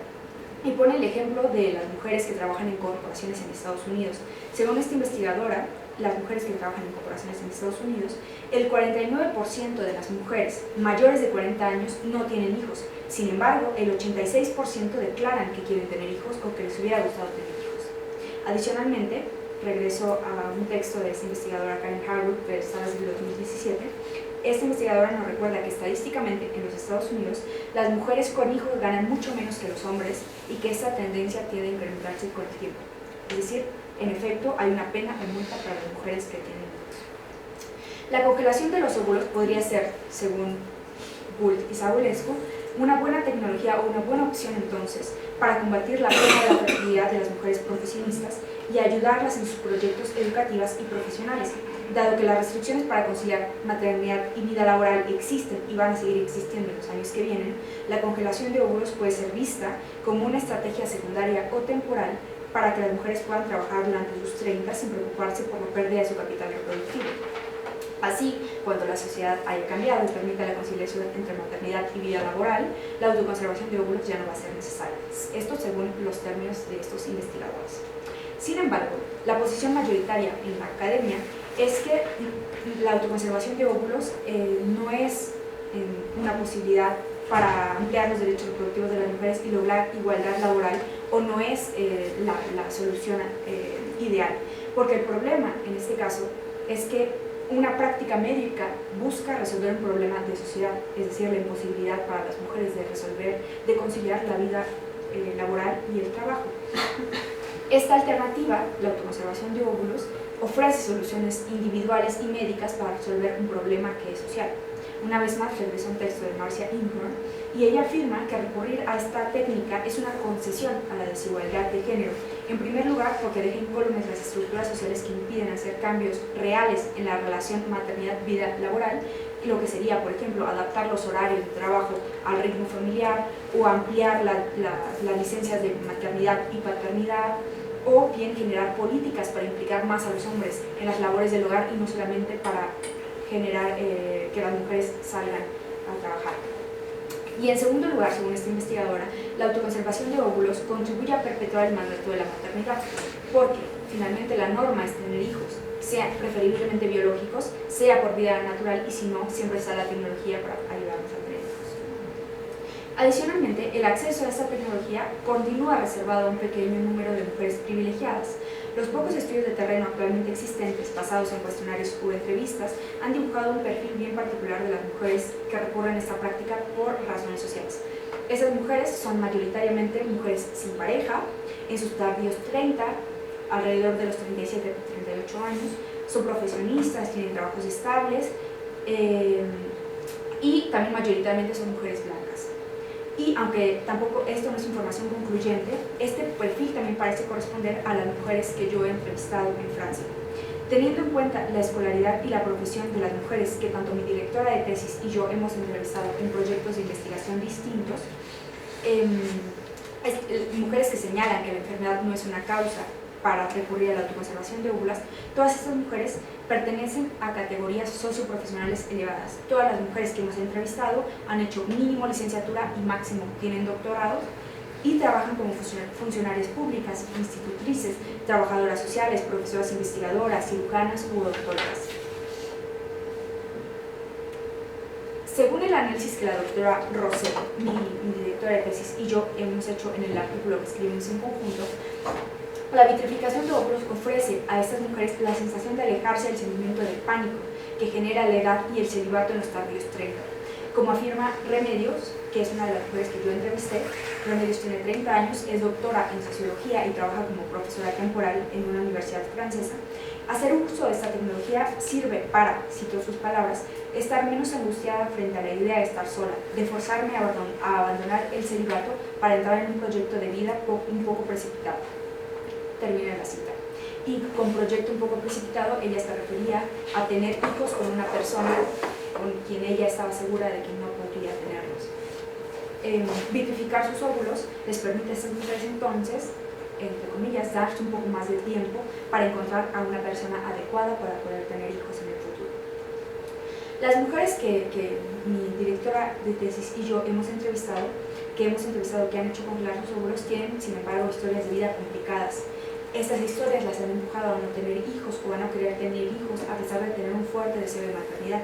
Y pone el ejemplo de las mujeres que trabajan en corporaciones en Estados Unidos. Según esta investigadora, las mujeres que trabajan en corporaciones en Estados Unidos, el 49% de las mujeres mayores de 40 años no tienen hijos. Sin embargo, el 86% declaran que quieren tener hijos o que les hubiera gustado tener hijos. Adicionalmente, regreso a un texto de esta investigadora Karen Harwood de Estados Unidos 2017. Esta investigadora nos recuerda que estadísticamente en los Estados Unidos las mujeres con hijos ganan mucho menos que los hombres y que esta tendencia tiende a incrementarse con el tiempo. Es decir, en efecto, hay una pena o multa para las mujeres que tienen hijos. La congelación de los óvulos podría ser, según Gould y Savulescu, una buena tecnología o una buena opción entonces para combatir la pérdida de la fertilidad de las mujeres profesionistas y ayudarlas en sus proyectos educativos y profesionales. Dado que las restricciones para conciliar maternidad y vida laboral existen y van a seguir existiendo en los años que vienen, la congelación de óvulos puede ser vista como una estrategia secundaria o temporal para que las mujeres puedan trabajar durante sus 30 sin preocuparse por la pérdida de su capital reproductivo. Así, cuando la sociedad haya cambiado y permita la conciliación entre maternidad y vida laboral, la autoconservación de óvulos ya no va a ser necesaria. Esto según los términos de estos investigadores. Sin embargo, la posición mayoritaria en la academia es que la autoconservación de óvulos no es una posibilidad para ampliar los derechos reproductivos de las mujeres y lograr igualdad laboral, o no es la solución ideal, porque el problema en este caso es que una práctica médica busca resolver un problema de sociedad, es decir, la imposibilidad para las mujeres de conciliar la vida laboral y el trabajo. Esta alternativa, la autoconservación de óvulos, ofrece soluciones individuales y médicas para resolver un problema que es social. Una vez más, regreso a un texto de Marcia Inghorn, y ella afirma que recurrir a esta técnica es una concesión a la desigualdad de género. En primer lugar, porque deja incólumes las estructuras sociales que impiden hacer cambios reales en la relación maternidad-vida laboral, lo que sería, por ejemplo, adaptar los horarios de trabajo al ritmo familiar o ampliar las licencias de maternidad y paternidad, o bien generar políticas para implicar más a los hombres en las labores del hogar y no solamente para generar que las mujeres salgan a trabajar. Y en segundo lugar, según esta investigadora, la autoconservación de óvulos contribuye a perpetuar el mandato de la maternidad, porque finalmente la norma es tener hijos, sea preferiblemente biológicos, sea por vía natural, y si no, siempre está la tecnología para ayudarnos a tener hijos. Adicionalmente, el acceso a esta tecnología continúa reservado a un pequeño número de mujeres privilegiadas. Los pocos estudios de terreno actualmente existentes, basados en cuestionarios o entrevistas, han dibujado un perfil bien particular de las mujeres que recurren a esta práctica por razones sociales. Esas mujeres son mayoritariamente mujeres sin pareja, en sus tardíos 30, alrededor de los 37 a 38 años, son profesionistas, tienen trabajos estables y también mayoritariamente son mujeres blancas. Y aunque tampoco esto no es información concluyente, este perfil también parece corresponder a las mujeres que yo he entrevistado en Francia. Teniendo en cuenta la escolaridad y la profesión de las mujeres que tanto mi directora de tesis y yo hemos entrevistado en proyectos de investigación distintos, mujeres que señalan que la enfermedad no es una causa para recurrir a la autoconservación de óvulos, todas estas mujeres pertenecen a categorías socioprofesionales elevadas. Todas las mujeres que hemos entrevistado han hecho mínimo licenciatura y máximo tienen doctorados y trabajan como funcionarias públicas, institutrices, trabajadoras sociales, profesoras investigadoras, cirujanas u odontólogas. Según el análisis que la doctora Rosé, mi directora de tesis, y yo hemos hecho en el artículo que escribimos en conjunto, la vitrificación de óvulos ofrece a estas mujeres la sensación de alejarse del sentimiento de pánico que genera la edad y el celibato en los tardíos 30. Como afirma Remedios, que es una de las mujeres que yo entrevisté, Remedios tiene 30 años, es doctora en sociología y trabaja como profesora temporal en una universidad francesa. Hacer uso de esta tecnología sirve para, cito sus palabras, estar menos angustiada frente a la idea de estar sola, de forzarme a abandonar el celibato para entrar en un proyecto de vida un poco precipitado. Termina la cita. Y con proyecto un poco precipitado, ella se refería a tener hijos con una persona con quien ella estaba segura de que no podría tenerlos. Vitrificar sus óvulos les permite a estas mujeres entonces, entre comillas, darse un poco más de tiempo para encontrar a una persona adecuada para poder tener hijos en el futuro. Las mujeres que mi directora de tesis y yo hemos entrevistado, que han hecho congelar sus óvulos, tienen, sin embargo, historias de vida complicadas. Estas historias las han empujado a no tener hijos o a no querer tener hijos a pesar de tener un fuerte deseo de maternidad.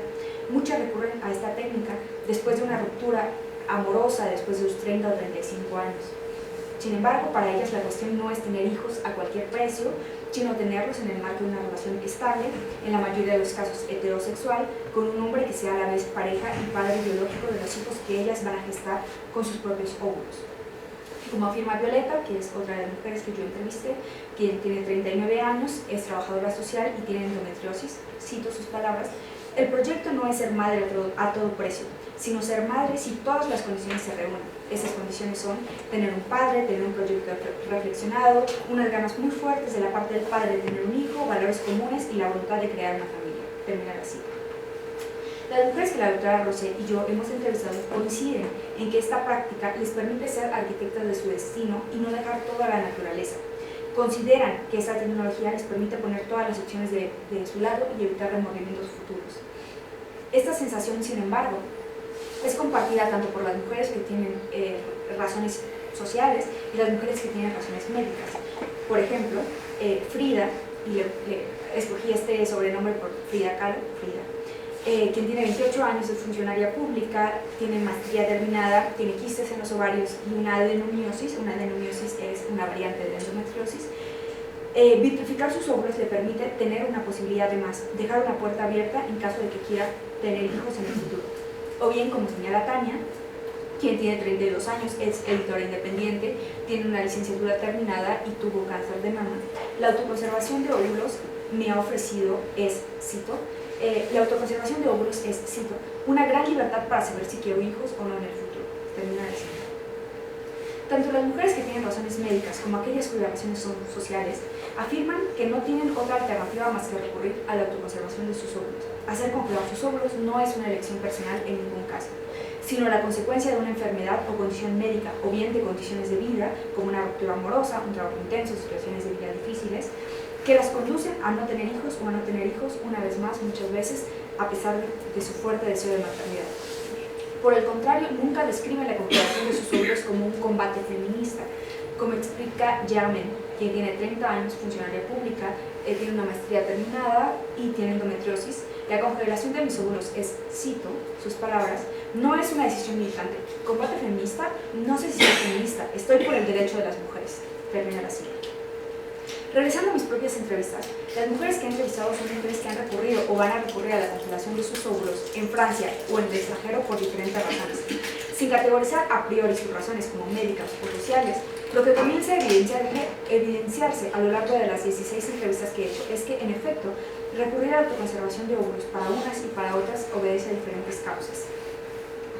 Muchas recurren a esta técnica después de una ruptura amorosa después de los 30 o 35 años. Sin embargo, para ellas la cuestión no es tener hijos a cualquier precio, sino tenerlos en el marco de una relación estable, en la mayoría de los casos heterosexual, con un hombre que sea a la vez pareja y padre biológico de los hijos que ellas van a gestar con sus propios óvulos. Como afirma Violeta, que es otra de las mujeres que yo entrevisté, quien tiene 39 años, es trabajadora social y tiene endometriosis, cito sus palabras, el proyecto no es ser madre a todo precio, sino ser madre si todas las condiciones se reúnen. Esas condiciones son tener un padre, tener un proyecto reflexionado, unas ganas muy fuertes de la parte del padre de tener un hijo, valores comunes y la voluntad de crear una familia. Termina la cita. Las mujeres que la doctora Rosé y yo hemos entrevistado coinciden en que esta práctica les permite ser arquitectas de su destino y no dejar toda la naturaleza. Consideran que esta tecnología les permite poner todas las opciones de su lado y evitar remordimientos futuros. Esta sensación, sin embargo, es compartida tanto por las mujeres que tienen razones sociales y las mujeres que tienen razones médicas. Por ejemplo, Frida, y le escogí este sobrenombre por Frida Kahlo, quien tiene 28 años, es funcionaria pública, tiene maestría terminada, tiene quistes en los ovarios y una adenomiosis. Una adenomiosis es una variante de endometriosis. Vitrificar sus óvulos le permite tener una posibilidad de más, dejar una puerta abierta en caso de que quiera tener hijos en el futuro. O bien, como señala Tania, quien tiene 32 años, es editora independiente, tiene una licenciatura terminada y tuvo cáncer de mama. La autoconservación de óvulos me ha ofrecido, cito, la autoconservación de óvulos es, cito, una gran libertad para saber si quiero hijos o no en el futuro. Termina de decir. Tanto las mujeres que tienen razones médicas como aquellas cuyas razones son sociales Afirman que no tienen otra alternativa más que recurrir a la autoconservación de sus óvulos. Hacer congelar sus óvulos no es una elección personal en ningún caso, sino la consecuencia de una enfermedad o condición médica, o bien de condiciones de vida, como una ruptura amorosa, un trabajo intenso, situaciones de vida difíciles, que las conducen a no tener hijos o a no tener hijos, una vez más, muchas veces, a pesar de su fuerte deseo de maternidad. Por el contrario, nunca describen la congelación de sus óvulos como un combate feminista, como explica Germain, quien tiene 30 años, funcionaria pública, tiene una maestría terminada y tiene endometriosis. La congelación de mis óvulos es, cito sus palabras, no es una decisión militante. ¿Combate feminista? No sé si soy feminista, estoy por el derecho de las mujeres. Termina la cita. Realizando mis propias entrevistas, las mujeres que he entrevistado son mujeres que han recurrido o van a recurrir a la congelación de sus óvulos en Francia o en el extranjero por diferentes razones. Sin categorizar a priori sus razones como médicas o sociales, lo que comienza a evidenciarse a lo largo de las 16 entrevistas que he hecho es que, en efecto, recurrir a la autoconservación de óvulos para unas y para otras obedece a diferentes causas.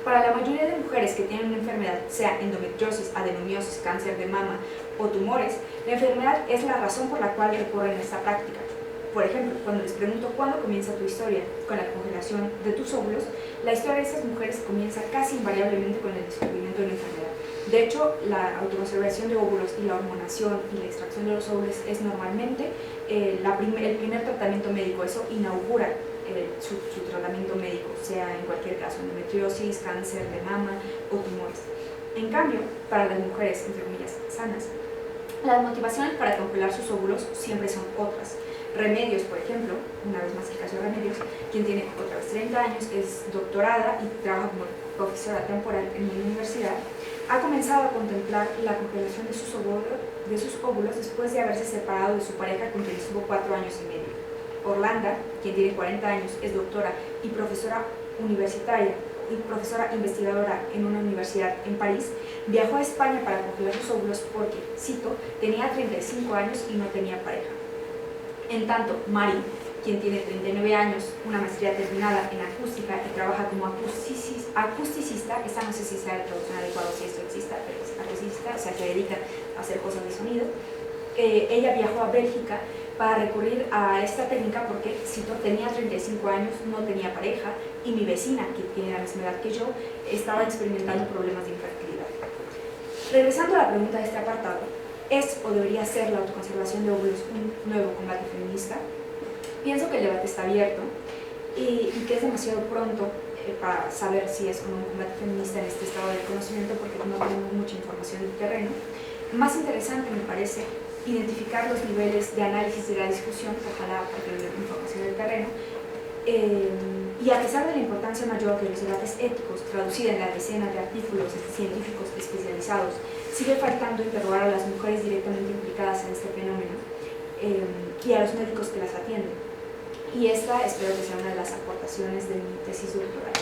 Para la mayoría de mujeres que tienen una enfermedad, sea endometriosis, adenomiosis, cáncer de mama o tumores, la enfermedad es la razón por la cual recurren a esta práctica. Por ejemplo, cuando les pregunto cuándo comienza tu historia con la congelación de tus óvulos, la historia de estas mujeres comienza casi invariablemente con el descubrimiento de una enfermedad. De hecho, la autoconservación de óvulos y la hormonación y la extracción de los óvulos es normalmente el primer tratamiento médico. Eso inaugura su tratamiento médico, sea en cualquier caso, endometriosis, cáncer de mama o tumores. En cambio, para las mujeres, entre comillas, sanas, las motivaciones para congelar sus óvulos siempre son otras. Remedios, por ejemplo, una vez más el caso de Remedios, quien tiene otra vez 30 años, es doctorada y trabaja como profesora temporal en una universidad, ha comenzado a contemplar la congelación de sus óvulos después de haberse separado de su pareja con quien estuvo 4 años y medio. Orlando, quien tiene 40 años, es doctora y profesora universitaria y profesora investigadora en una universidad en París, viajó a España para congelar sus óvulos porque, cito, tenía 35 años y no tenía pareja. En tanto, Mari, quien tiene 39 años, una maestría terminada en acústica y trabaja como acusticista, esta no sé si sea la traducción adecuada o si esto exista, pero es acusticista, o sea, que dedica a hacer cosas de sonido. Ella viajó a Bélgica para recurrir a esta técnica porque, cito, tenía 35 años, no tenía pareja y mi vecina, que tiene la misma edad que yo, estaba experimentando problemas de infertilidad. Regresando a la pregunta de este apartado, ¿es o debería ser la autoconservación de óvulos un nuevo combate feminista? Pienso que el debate está abierto y que es demasiado pronto para saber si es o no un combate feminista en este estado del conocimiento porque no tenemos mucha información del terreno. Más interesante me parece identificar los niveles de análisis de la discusión, ojalá porque no tengo información del terreno, y a pesar de la importancia mayor de los debates éticos, traducida en la decena de artículos científicos especializados, sigue faltando interrogar a las mujeres directamente implicadas en este fenómeno y a los médicos que las atienden. Y esta espero que sea una de las aportaciones de mi tesis doctoral.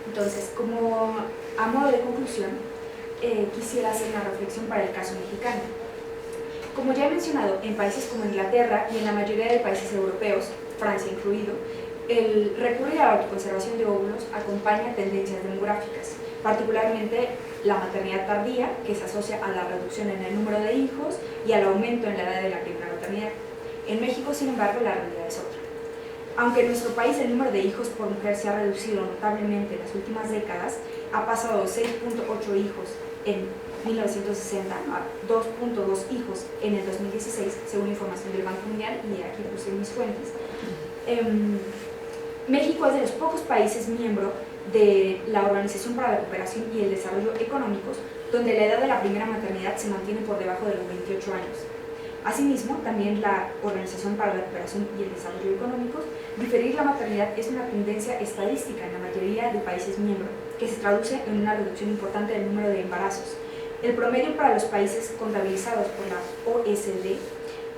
Entonces, como a modo de conclusión, quisiera hacer una reflexión para el caso mexicano. Como ya he mencionado, en países como Inglaterra y en la mayoría de países europeos, Francia incluido, el recurrir a la autoconservación de óvulos acompaña tendencias demográficas, particularmente la maternidad tardía, que se asocia a la reducción en el número de hijos y al aumento en la edad de la primera maternidad. En México, sin embargo, la realidad es otra. Aunque en nuestro país el número de hijos por mujer se ha reducido notablemente en las últimas décadas, ha pasado de 6.8 hijos en 1960 a 2.2 hijos en el 2016, según información del Banco Mundial, y aquí puse mis fuentes. México es de los pocos países miembro de la Organización para la Cooperación y el Desarrollo Económicos, donde la edad de la primera maternidad se mantiene por debajo de los 28 años. Asimismo, también la Organización para la Cooperación y el Desarrollo Económicos, diferir la maternidad es una tendencia estadística en la mayoría de países miembros, que se traduce en una reducción importante del número de embarazos. El promedio para los países contabilizados por la OECD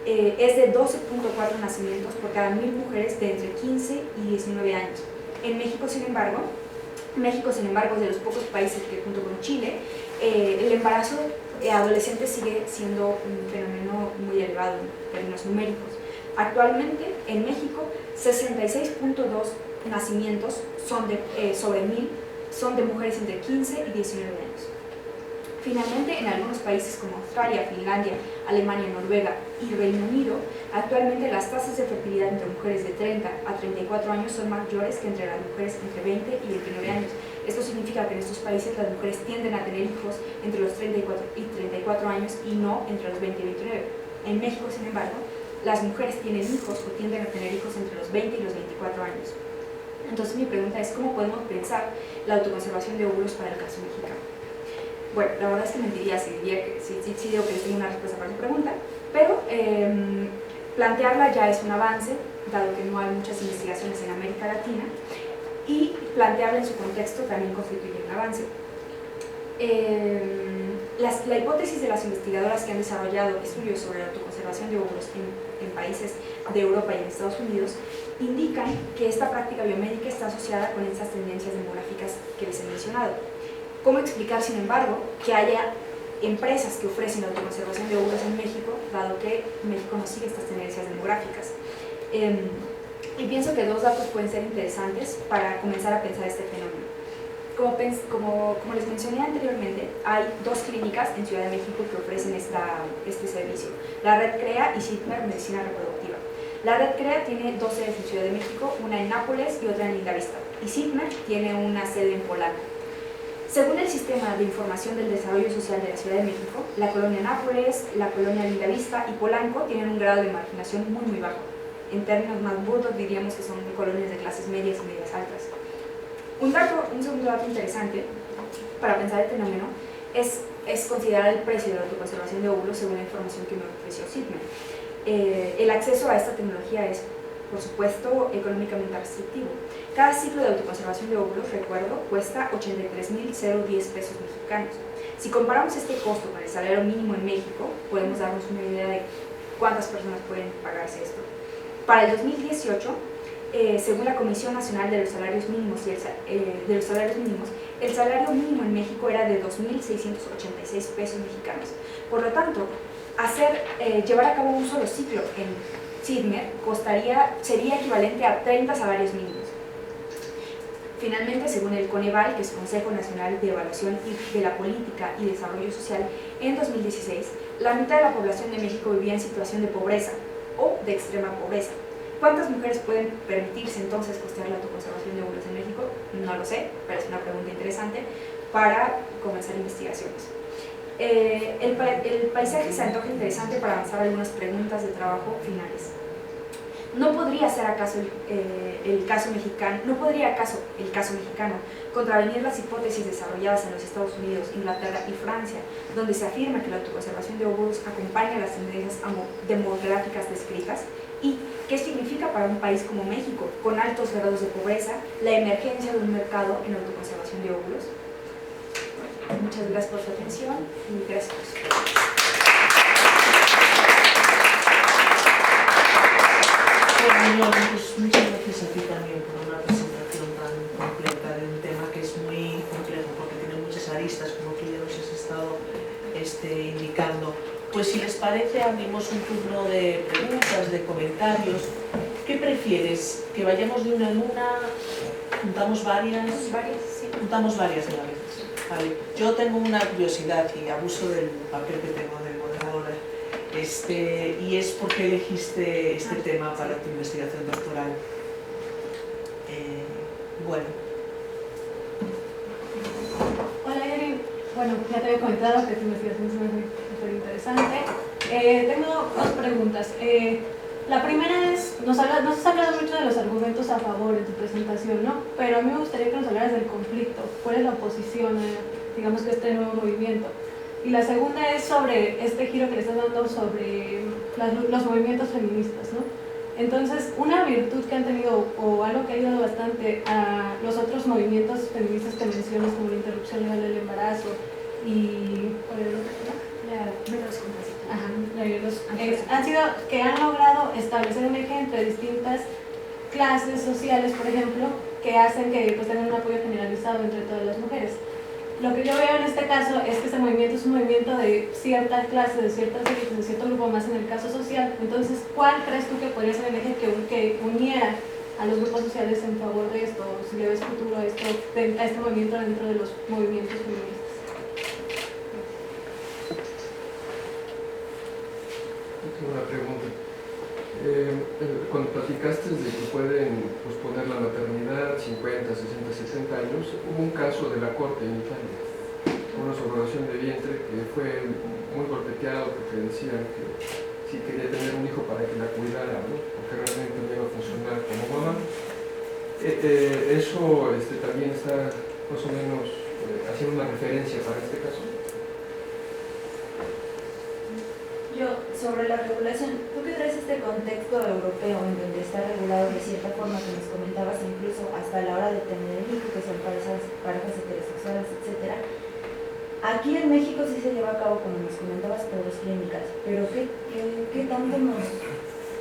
es de 12.4 nacimientos por cada 1000 mujeres de entre 15 y 19 años. En México, sin embargo, es de los pocos países que, junto con Chile, el embarazo adolescente sigue siendo un fenómeno muy elevado en términos numéricos. Actualmente, en México, 66.2 nacimientos sobre 1000 son de mujeres entre 15 y 19 años. Finalmente, en algunos países como Australia, Finlandia, Alemania, Noruega y Reino Unido, actualmente las tasas de fertilidad entre mujeres de 30 a 34 años son mayores que entre las mujeres entre 20 y 29 años. Esto significa que en estos países las mujeres tienden a tener hijos entre los 34 y 34 años y no entre los 20 y 29. En México, sin embargo, las mujeres tienen hijos o tienden a tener hijos entre los 20 y los 24 años. Entonces mi pregunta es, ¿cómo podemos pensar la autoconservación de óvulos para el caso mexicano? Bueno, la verdad es que mentiría si digo que tengo una respuesta para su pregunta, pero plantearla ya es un avance, dado que no hay muchas investigaciones en América Latina, y plantearla en su contexto también constituye un avance. La hipótesis de las investigadoras que han desarrollado estudios sobre la autoconservación de óvulos en países de Europa y en Estados Unidos indican que esta práctica biomédica está asociada con estas tendencias demográficas que les he mencionado. ¿Cómo explicar, sin embargo, que haya empresas que ofrecen la autoconservación de óvulos en México, dado que México no sigue estas tendencias demográficas? Y pienso que dos datos pueden ser interesantes para comenzar a pensar este fenómeno. Como les mencioné anteriormente, hay dos clínicas en Ciudad de México que ofrecen este servicio, la Red CREA y CITMER Medicina Reproductiva. La Red CREA tiene dos sedes en Ciudad de México, una en Nápoles y otra en Lindavista, y CITMER tiene una sede en Polanco. Según el Sistema de Información del Desarrollo Social de la Ciudad de México, la colonia Nápoles, la colonia Lindavista y Polanco tienen un grado de marginación muy bajo. En términos más burdos diríamos que son colonias de clases medias y medias altas. Un segundo dato interesante para pensar el fenómeno es considerar el precio de la autoconservación de óvulos según la información que me ofreció CITMER. El acceso a esta tecnología es, por supuesto, económicamente restrictivo. Cada ciclo de autoconservación de óvulos, recuerdo, cuesta 83,010 pesos mexicanos. Si comparamos este costo con el salario mínimo en México, podemos darnos una idea de cuántas personas pueden pagarse esto. Para el 2018, según la Comisión Nacional de los Salarios Mínimos el salario mínimo en México era de 2,686 pesos mexicanos. Por lo tanto, llevar a cabo un solo ciclo en CITMER sería equivalente a 30 salarios mínimos. Finalmente, según el Coneval, que es Consejo Nacional de Evaluación de la Política y Desarrollo Social, en 2016, la mitad de la población de México vivía en situación de pobreza o de extrema pobreza. ¿Cuántas mujeres pueden permitirse entonces costear la autoconservación de óvulos en México? No lo sé, pero es una pregunta interesante para comenzar investigaciones. El paisaje se antoja interesante para avanzar algunas preguntas de trabajo finales. ¿No podría ser acaso el caso mexicano contravenir las hipótesis desarrolladas en los Estados Unidos, Inglaterra y Francia, donde se afirma que la autoconservación de óvulos acompaña las tendencias demográficas descritas? ¿Y qué significa para un país como México, con altos grados de pobreza, la emergencia de un mercado en autoconservación de óvulos? Muchas gracias por su atención y gracias por su pregunta. Pues muchas gracias a ti también por una presentación tan completa de un tema que es muy complejo porque tiene muchas aristas, como tú ya nos has estado indicando. Pues si les parece, abrimos un turno de preguntas, de comentarios. ¿Qué prefieres? ¿Que vayamos de una en una? ¿Juntamos varias? Sí. Juntamos varias de la vez. Vale. Yo tengo una curiosidad y abuso del papel que tengo de moderadora. Y es por qué elegiste este tema para tu investigación doctoral. Bueno. Hola, Yeri. Bueno, ya te había comentado que tu investigación es muy interesante. Tengo dos preguntas. La primera es, nos has hablado mucho de los argumentos a favor en tu presentación, ¿no? Pero a mí me gustaría que nos hablaras del conflicto. ¿Cuál es la oposición a, digamos, que este nuevo movimiento? Y la segunda es sobre este giro que le estás dando sobre los movimientos feministas, ¿no? Entonces, una virtud que han tenido o algo que ha ayudado bastante a los otros movimientos feministas que mencionas, como la interrupción legal del embarazo y han sido que han logrado establecer un eje entre distintas clases sociales, por ejemplo, que hacen que pues, tengan un apoyo generalizado entre todas las mujeres. Lo que yo veo en este caso es que este movimiento es un movimiento de cierta clase, de ciertas élites, de cierto grupo más en el caso social. Entonces, ¿cuál crees tú que podría ser el eje que uniera a los grupos sociales en favor de esto? Si le ves futuro a este movimiento dentro de los movimientos feministas. Cuando platicaste de que pueden posponer la maternidad 50, 60, 70 años, hubo un caso de la corte en Italia, una subrogación de vientre que fue muy golpeteado porque decían que si quería tener un hijo para que la cuidara, ¿no? Porque realmente no iba a funcionar como mamá. Eso también está más o menos haciendo una referencia para este caso. Yo, sobre la regulación, ¿tú qué traes este contexto europeo en donde está regulado de cierta forma que nos comentabas, incluso hasta la hora de tener el hijo, que son parejas heterosexuales, etcétera? Aquí en México sí se lleva a cabo, como nos comentabas, pruebas clínicas, pero ¿qué tanto nos...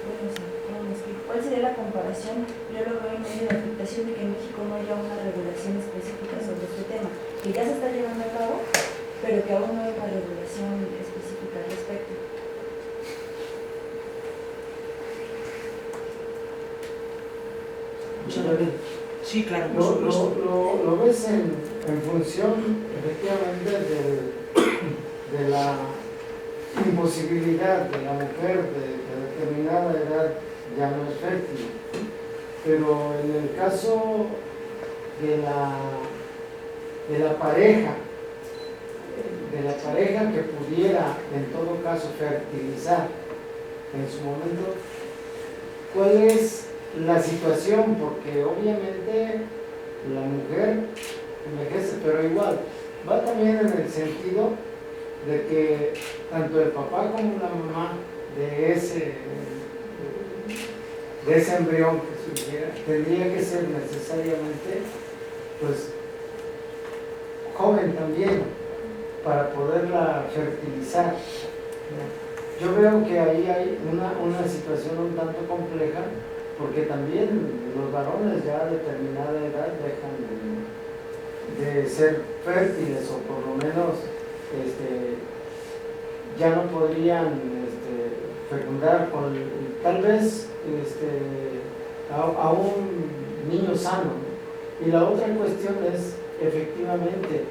Bueno, sí, ¿cómo me explico? ¿Cuál sería la comparación? Yo lo veo en medio de la afectación de que en México no haya una regulación específica sobre este tema, que ya se está llevando a cabo, pero que aún no hay una regulación específica al respecto. Sí, claro. Lo ves en función, efectivamente, de la imposibilidad de la mujer de determinada edad ya no es fértil. Pero en el caso de la pareja que pudiera, en todo caso, fertilizar en su momento, ¿cuál es la situación? Porque obviamente la mujer envejece, pero igual va también en el sentido de que tanto el papá como la mamá de ese embrión que surgiera tendría que ser necesariamente pues joven también para poderla fertilizar, ¿no? Yo veo que ahí hay una situación un tanto compleja, porque también los varones ya a determinada edad dejan de ser fértiles, o por lo menos ya no podrían fecundar con tal vez a un niño sano, ¿no? Y la otra cuestión es efectivamente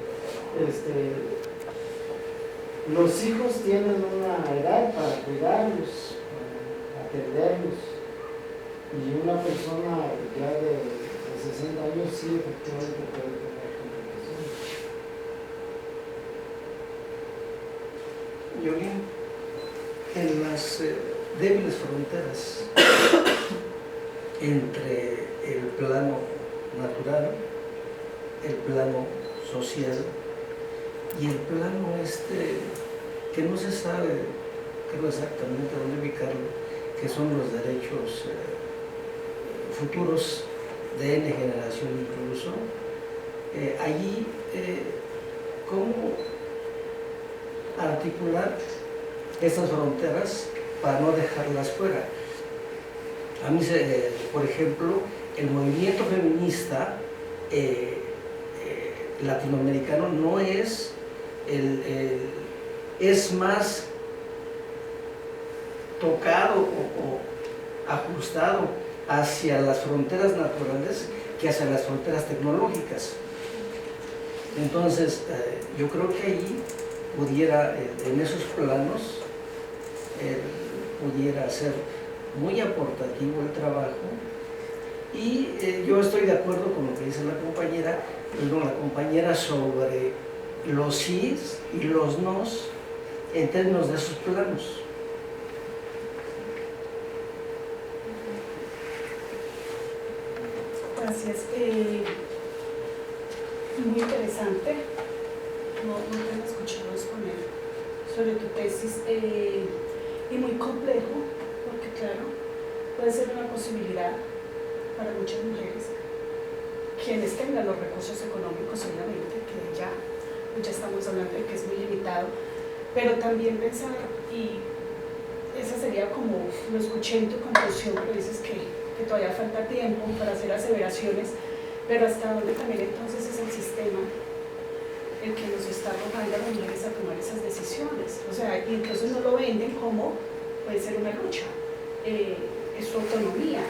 los hijos tienen una edad para cuidarlos, para atenderlos. Y una persona ya de 60 años sí efectivamente puede tener complicaciones. Yolín, en las débiles fronteras entre el plano natural, el plano social y el plano que no se sabe, creo exactamente dónde ubicarlo, que son los derechos futuros de N generación incluso, allí cómo articular estas fronteras para no dejarlas fuera. A mí, por ejemplo, el movimiento feminista latinoamericano no es es más tocado o ajustado hacia las fronteras naturales que hacia las fronteras tecnológicas. Entonces, yo creo que allí pudiera, en esos planos, pudiera ser muy aportativo el trabajo, y yo estoy de acuerdo con lo que dice la compañera sobre los sís y los nos en términos de esos planos. Gracias. Muy interesante. No te he escuchado exponer sobre tu tesis, y muy complejo, porque claro, puede ser una posibilidad para muchas mujeres, quienes tengan los recursos económicos, obviamente, que ya estamos hablando de que es muy limitado, pero también pensar, y esa sería como, lo escuché en tu conclusión, pero dices que todavía falta tiempo para hacer aseveraciones, pero hasta dónde también entonces es el sistema el que nos está arrojando a las mujeres a tomar esas decisiones. O sea, y entonces no lo venden como puede ser una lucha, es su autonomía.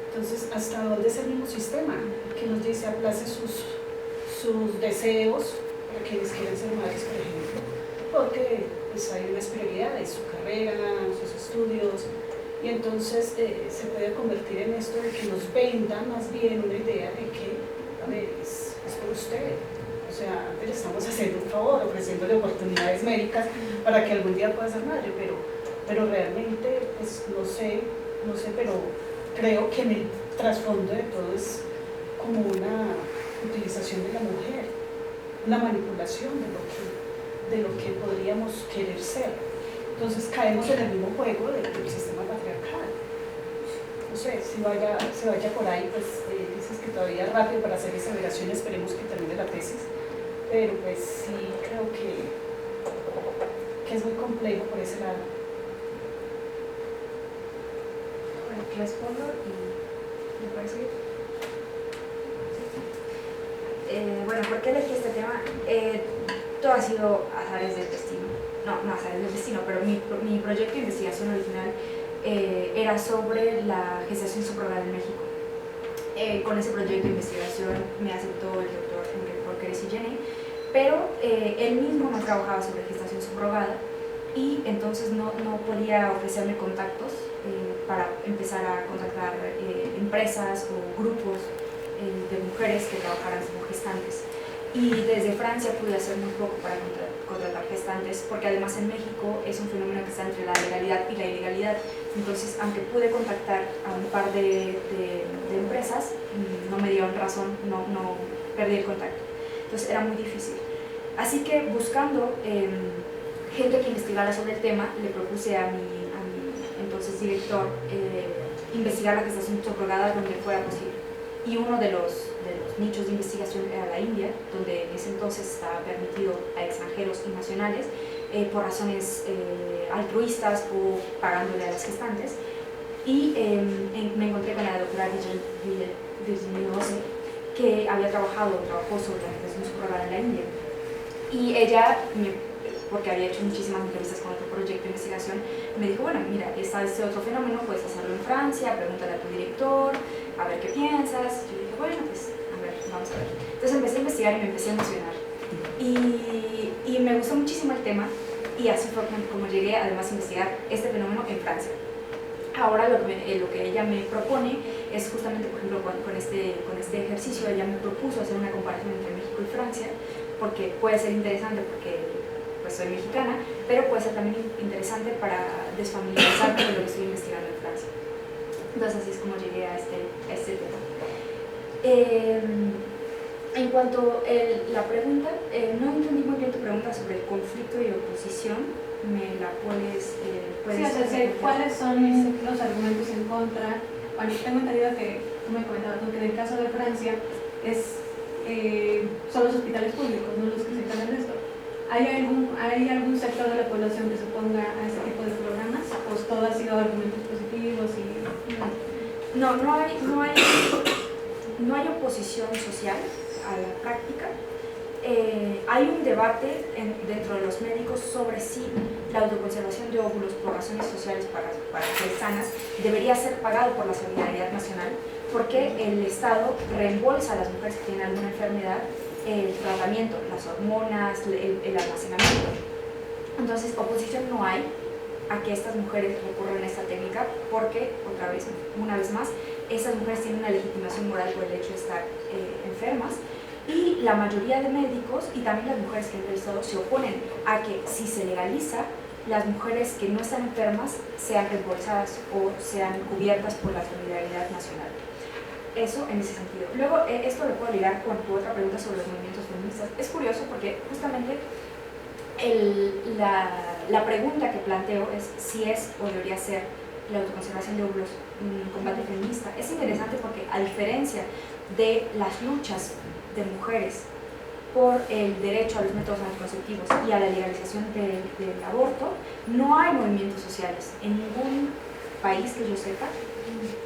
Entonces, ¿hasta dónde es el mismo sistema que nos dice aplace sus deseos para quienes quieren ser madres, por ejemplo? Porque pues hay unas prioridades, su carrera, sus estudios, Y entonces se puede convertir en esto de que nos venda más bien una idea de que, a ver, es por usted. O sea, le estamos haciendo un favor, ofreciéndole oportunidades médicas para que algún día pueda ser madre, pero realmente, pues no sé, pero creo que en el trasfondo de todo es como una utilización de la mujer, una manipulación de lo que podríamos querer ser. Entonces caemos en el mismo juego del sistema patriarcal. No sé, si se vaya por ahí, pues dices que todavía es rápido para hacer esa aseveración, esperemos que termine la tesis, pero pues sí creo que es muy complejo por ese lado. Bueno, respondo y me parece bueno, ¿por qué elegí este tema? Todo ha sido azares del destino. No azares del destino, pero mi proyecto de investigación original era sobre la gestación subrogada en México. Con ese proyecto de investigación me aceptó el doctor Enrique Porqueres y Jenny, pero él mismo no trabajaba sobre gestación subrogada y entonces no podía ofrecerme contactos para empezar a contactar empresas o grupos de mujeres que trabajaran como gestantes. Y desde Francia pude hacer muy poco para contratar gestantes, porque además en México es un fenómeno que está entre la legalidad y la ilegalidad. Entonces, aunque pude contactar a un par de empresas, no me dieron razón, no perdí el contacto. Entonces era muy difícil. Así que buscando gente que investigara sobre el tema, le propuse a mi entonces director investigar la gestación subrogada donde fuera posible. Y uno de los nichos de investigación era la India, donde en ese entonces estaba permitido a extranjeros y nacionales por razones altruistas o pagándole a las gestantes. Y me encontré con la doctora Virginie Rose, que trabajó sobre la gestación subrogada en la India. Y ella, porque había hecho muchísimas entrevistas con otro proyecto de investigación, me dijo, bueno, mira, está este otro fenómeno, puedes hacerlo en Francia, pregúntale a tu director, a ver qué piensas. Yo dije, bueno, pues, a ver, vamos a ver. Entonces empecé a investigar y me empecé a emocionar. Y me gustó muchísimo el tema, y así fue como llegué además a investigar este fenómeno en Francia. Ahora lo que ella me propone es justamente, por ejemplo, con este ejercicio, ella me propuso hacer una comparación entre México y Francia, porque puede ser interesante, porque pues soy mexicana, pero puede ser también interesante para desfamiliarizarme de lo que estoy investigando en Francia. Entonces así es como llegué a este tema. En cuanto a la pregunta, no entendí muy bien tu pregunta sobre el conflicto y oposición. ¿Me la puedes sí, o sea, ¿cuáles son los argumentos en contra? Bueno, tengo entendido que tú me comentabas, ¿no?, que en el caso de Francia son los hospitales públicos, no los que se encargan de esto. ¿Hay algún sector de la población que se oponga a este tipo de programas? ¿O todo ha sido argumentos positivos? No hay oposición social a la práctica. Hay un debate dentro de los médicos sobre si la autoconservación de óvulos por razones sociales para ser sanas debería ser pagado por la Solidaridad Nacional, porque el Estado reembolsa a las mujeres que tienen alguna enfermedad el tratamiento, las hormonas, el almacenamiento. Entonces, oposición no hay a que estas mujeres recurran a esta técnica, porque, una vez más, estas mujeres tienen una legitimación moral por el hecho de estar enfermas, y la mayoría de médicos y también las mujeres que han entrevistado se oponen a que, si se legaliza, las mujeres que no están enfermas sean reembolsadas o sean cubiertas por la Solidaridad Nacional. Eso en ese sentido. Luego, esto lo puedo ligar con tu otra pregunta sobre los movimientos feministas. Es curioso porque justamente la pregunta que planteo es si es o debería ser la autoconservación de óvulos un combate feminista. Es interesante porque, a diferencia de las luchas de mujeres por el derecho a los métodos anticonceptivos y a la legalización del aborto, no hay movimientos sociales en ningún país que yo sepa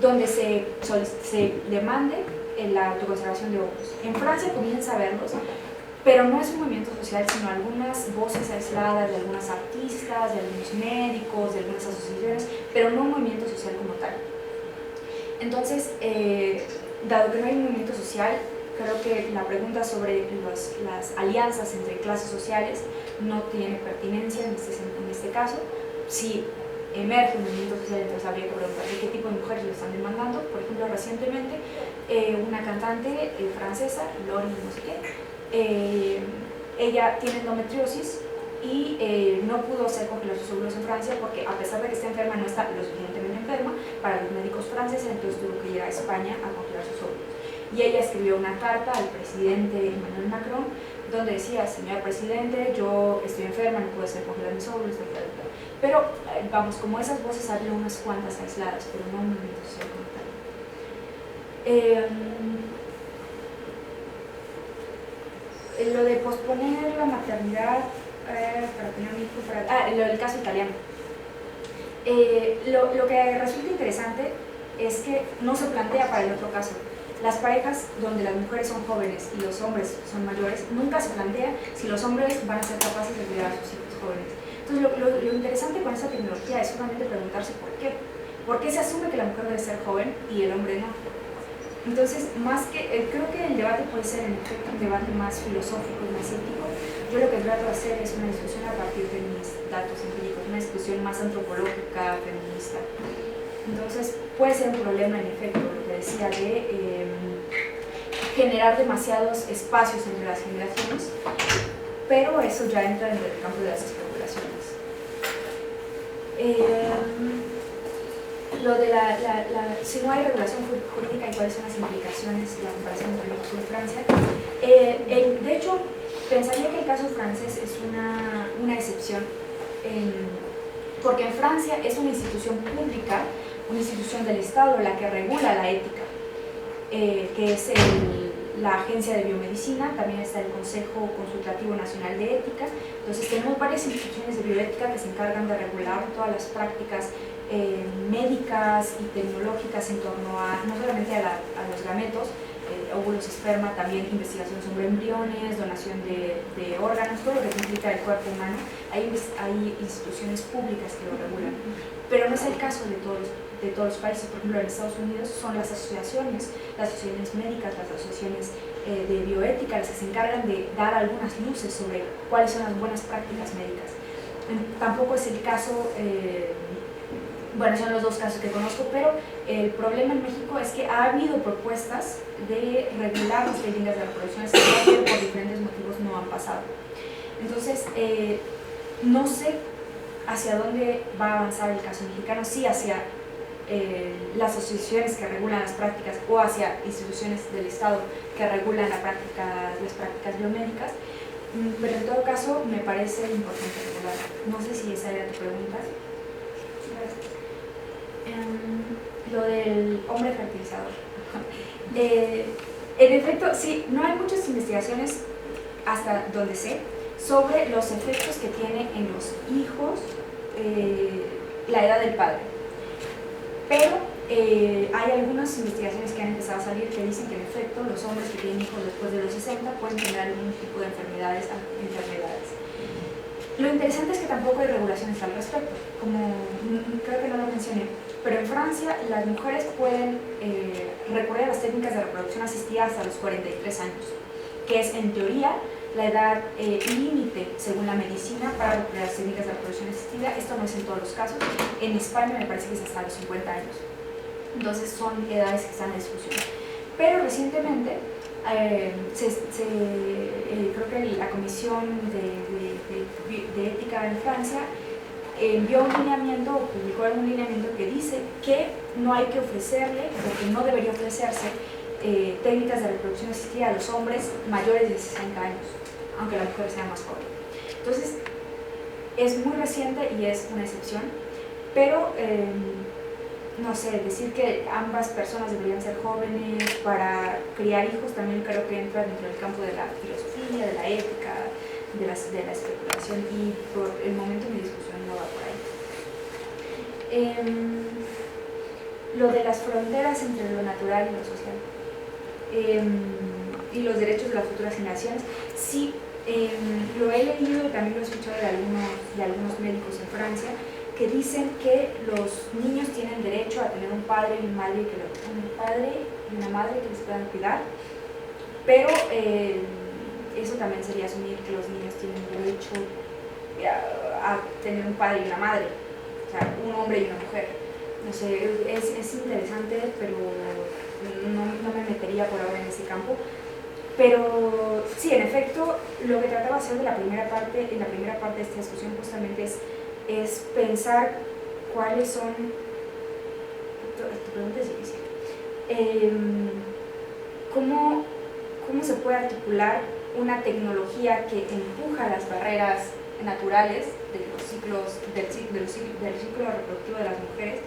donde se demande la autoconservación de óvulos. En Francia comienza a verlos, pero no es un movimiento social, sino algunas voces aisladas de algunas artistas, de algunos médicos, de algunas asociaciones, pero no un movimiento social como tal. Entonces, dado que no hay un movimiento social, creo que la pregunta sobre las alianzas entre clases sociales no tiene pertinencia en este caso. Si emerge un movimiento social, entonces habría que preguntarse qué tipo de mujeres lo están demandando. Por ejemplo, recientemente una cantante francesa, Lori no sé qué, ella tiene endometriosis y no pudo hacer congelar sus óvulos en Francia porque a pesar de que está enferma no está lo suficientemente enferma para los médicos franceses, entonces tuvo que ir a España a congelar sus óvulos. Y ella escribió una carta al presidente Emmanuel Macron donde decía: señor presidente, yo estoy enferma, no puedo hacer congelar mis óvulos, etc. Pero vamos, como esas voces había unas cuantas aisladas, pero no un movimiento social como tal. Lo de posponer la maternidad para tener un hijo, lo del caso italiano. Lo que resulta interesante es que no se plantea para el otro caso. Las parejas donde las mujeres son jóvenes y los hombres son mayores, nunca se plantea si los hombres van a ser capaces de cuidar a sus hijos jóvenes. Entonces lo interesante con esta tecnología es solamente preguntarse por qué. ¿Por qué se asume que la mujer debe ser joven y el hombre no? Entonces, más que, creo que el debate puede ser en efecto un debate más filosófico y más ético. Yo lo que trato de hacer es una discusión a partir de mis datos empíricos, una discusión más antropológica, feminista. Entonces, puede ser un problema en efecto, lo que decía de generar demasiados espacios entre las generaciones, pero eso ya entra dentro del campo de las especulaciones. Lo de si no hay regulación jurídica y cuáles son las implicaciones de la comparación entre México y Francia. De hecho, pensaría que el caso francés es una excepción, porque en Francia es una institución pública, una institución del Estado la que regula la ética, que es la Agencia de Biomedicina, también está el Consejo Consultativo Nacional de Ética. Entonces tenemos varias instituciones de bioética que se encargan de regular todas las prácticas médicas y tecnológicas en torno a, no solamente a los gametos, óvulos, esperma, también investigación sobre embriones, donación de órganos, todo lo que implica el cuerpo humano. Hay instituciones públicas que lo regulan, pero no es el caso de todos los países. Por ejemplo, en Estados Unidos son las asociaciones médicas, las asociaciones de bioética las que se encargan de dar algunas luces sobre cuáles son las buenas prácticas médicas. Tampoco es el caso, bueno, son los dos casos que conozco, pero el problema en México es que ha habido propuestas de regular las técnicas de reproducción asistida, pero por diferentes motivos no han pasado. Entonces, no sé hacia dónde va a avanzar el caso mexicano, sí hacia las asociaciones que regulan las prácticas o hacia instituciones del Estado que regulan las prácticas biomédicas, pero en todo caso me parece importante regular. No sé si esa era tu pregunta. Lo del hombre fertilizador. En efecto, sí, no hay muchas investigaciones hasta donde sé sobre los efectos que tiene en los hijos la edad del padre. Pero hay algunas investigaciones que han empezado a salir que dicen que en efecto los hombres que tienen hijos después de los 60 pueden tener algún tipo de enfermedades. Lo interesante es que tampoco hay regulaciones al respecto, como creo que no lo mencioné, pero en Francia las mujeres pueden recurrir a las técnicas de reproducción asistida hasta los 43 años, que es en teoría la edad límite según la medicina para recurrir a las técnicas de reproducción asistida. Esto no es en todos los casos, en España me parece que es hasta los 50 años, entonces son edades que están en discusión. Pero recientemente creo que la Comisión de Ética en Francia envió un lineamiento o publicó algún lineamiento que dice que no hay que ofrecerle, o que no debería ofrecerse técnicas de reproducción asistida a los hombres mayores de 60 años, aunque la mujer sea más joven. Entonces, es muy reciente y es una excepción, pero no sé, decir que ambas personas deberían ser jóvenes para criar hijos también creo que entra dentro del campo de la filosofía, de la ética, de la especulación, y por el momento mi discusión no va por ahí. Lo de las fronteras entre lo natural y lo social y los derechos de las futuras generaciones, sí, lo he leído y también lo he escuchado de algunos médicos en Francia que dicen que los niños tienen derecho a tener un padre y una madre que les puedan cuidar, pero eso también sería asumir que los niños tienen derecho a tener un padre y una madre. sea, un hombre y una mujer. No sé, es interesante, pero no me metería por ahora en ese campo. Pero sí, en efecto, lo que trataba de hacer en la primera parte de esta discusión justamente es pensar cuáles son... Tu pregunta es difícil. ¿Cómo se puede articular una tecnología que empuja las barreras naturales de los ciclos, del ciclo reproductivo de las mujeres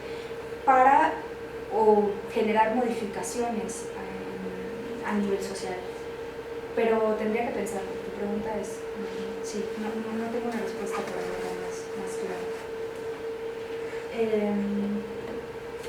para generar modificaciones a nivel social? Pero tendría que pensarlo. Tu pregunta es, sí, no tengo una respuesta por ahora más clara.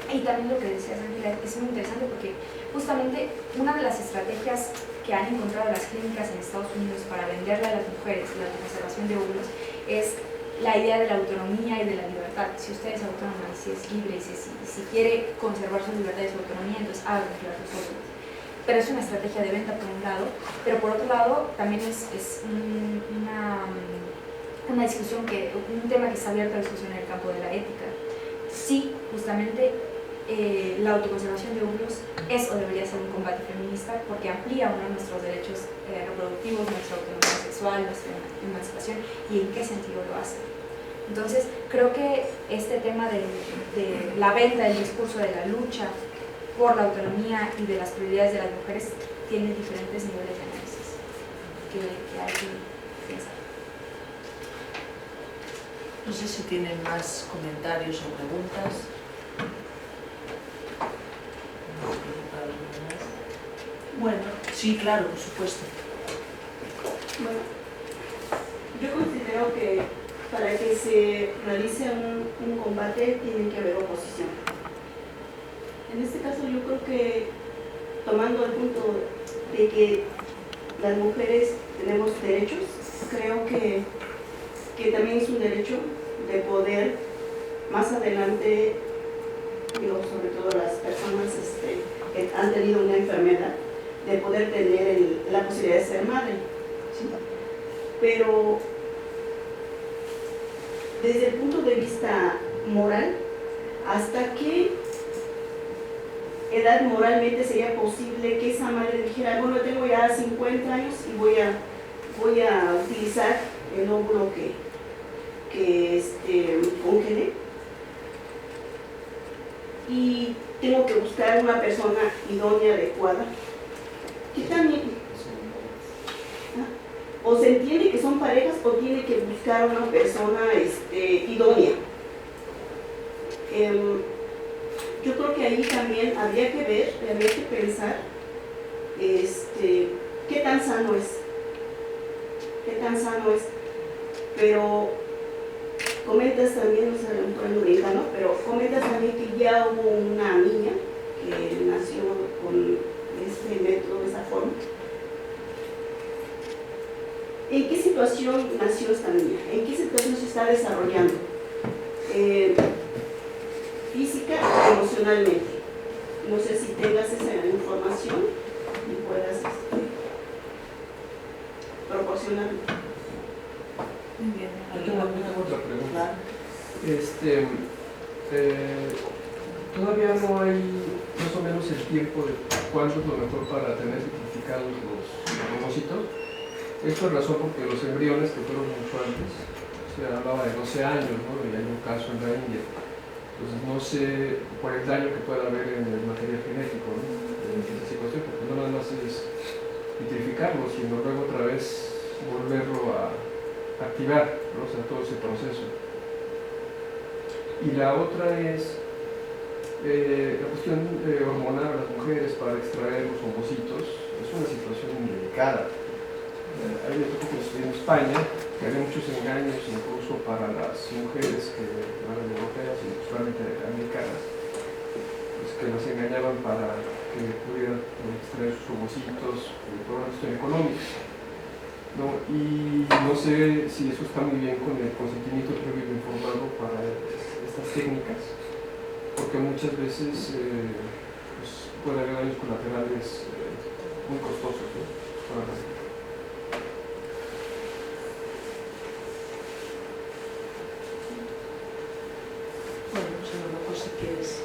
Y también lo que decías, Ángela, es muy interesante porque justamente una de las estrategias que han encontrado las clínicas en Estados Unidos para venderle a las mujeres la conservación de óvulos es la idea de la autonomía y de la libertad. Si usted es autónoma y si es libre y si quiere conservar su libertad y su autonomía, entonces haga conservar sus óvulos. Pero es una estrategia de venta por un lado, pero por otro lado también es una discusión un tema que está abierto a discusión en el campo de la ética. Sí, justamente la autoconservación de óvulos es o debería ser un combate feminista porque amplía nuestros derechos reproductivos, nuestra autonomía sexual, nuestra emancipación, y en qué sentido lo hace. Entonces, creo que este tema de la venta del discurso de la lucha por la autonomía y de las prioridades de las mujeres tiene diferentes niveles de análisis que hay que pensar. No sé si tienen más comentarios o preguntas. Bueno, sí, claro, por supuesto. Bueno, yo considero que para que se realice un combate tiene que haber oposición. En este caso yo creo que, tomando el punto de que las mujeres tenemos derechos, creo que también es un derecho de poder más adelante, digo, sobre todo las personas que han tenido una enfermedad, de poder tener la posibilidad de ser madre, ¿sí? Pero desde el punto de vista moral, ¿hasta qué edad moralmente sería posible que esa madre dijera, bueno, tengo ya 50 años y voy a utilizar el óvulo que congelé y tengo que buscar una persona idónea, adecuada? ¿Qué también? O se entiende que son parejas o tiene que buscar una persona idónea. Yo creo que ahí también habría que ver, habría que pensar qué tan sano es. Pero comentas también, no sé, brincando, pero comentas también que ya hubo una niña que nació con este método, de esa forma. ¿En qué situación nació esta niña? ¿En qué situación se está desarrollando? Física o emocionalmente. No sé si tengas esa información y puedas proporcionar. Muy bien. Tengo otra pregunta. Todavía no hay más o menos el tiempo de cuándo es lo mejor para tener identificados los ovocitos. Esto es razón porque los embriones, que fueron mucho antes, se hablaba de 12 años, ¿no? Y hay un caso en la India. Entonces no sé por el daño que pueda haber en el material genético, ¿no? En esa situación, porque no nada más es vitrificarlo, sino luego otra vez volverlo a activar, ¿no? O sea, todo ese proceso. Y la otra es la cuestión hormonal a las mujeres para extraer los ovocitos. Es una situación muy delicada. A mí me tocó que estudié en España, que había muchos engaños incluso para las mujeres que no eran europeas y principalmente americanas, pues que las engañaban para que pudieran extraer sus ovocitos por una cuestión económica, ¿no? Y no sé si eso está muy bien con el consentimiento previo informado para estas técnicas, porque muchas veces pues puede haber daños colaterales muy costosos, ¿no? si quieres.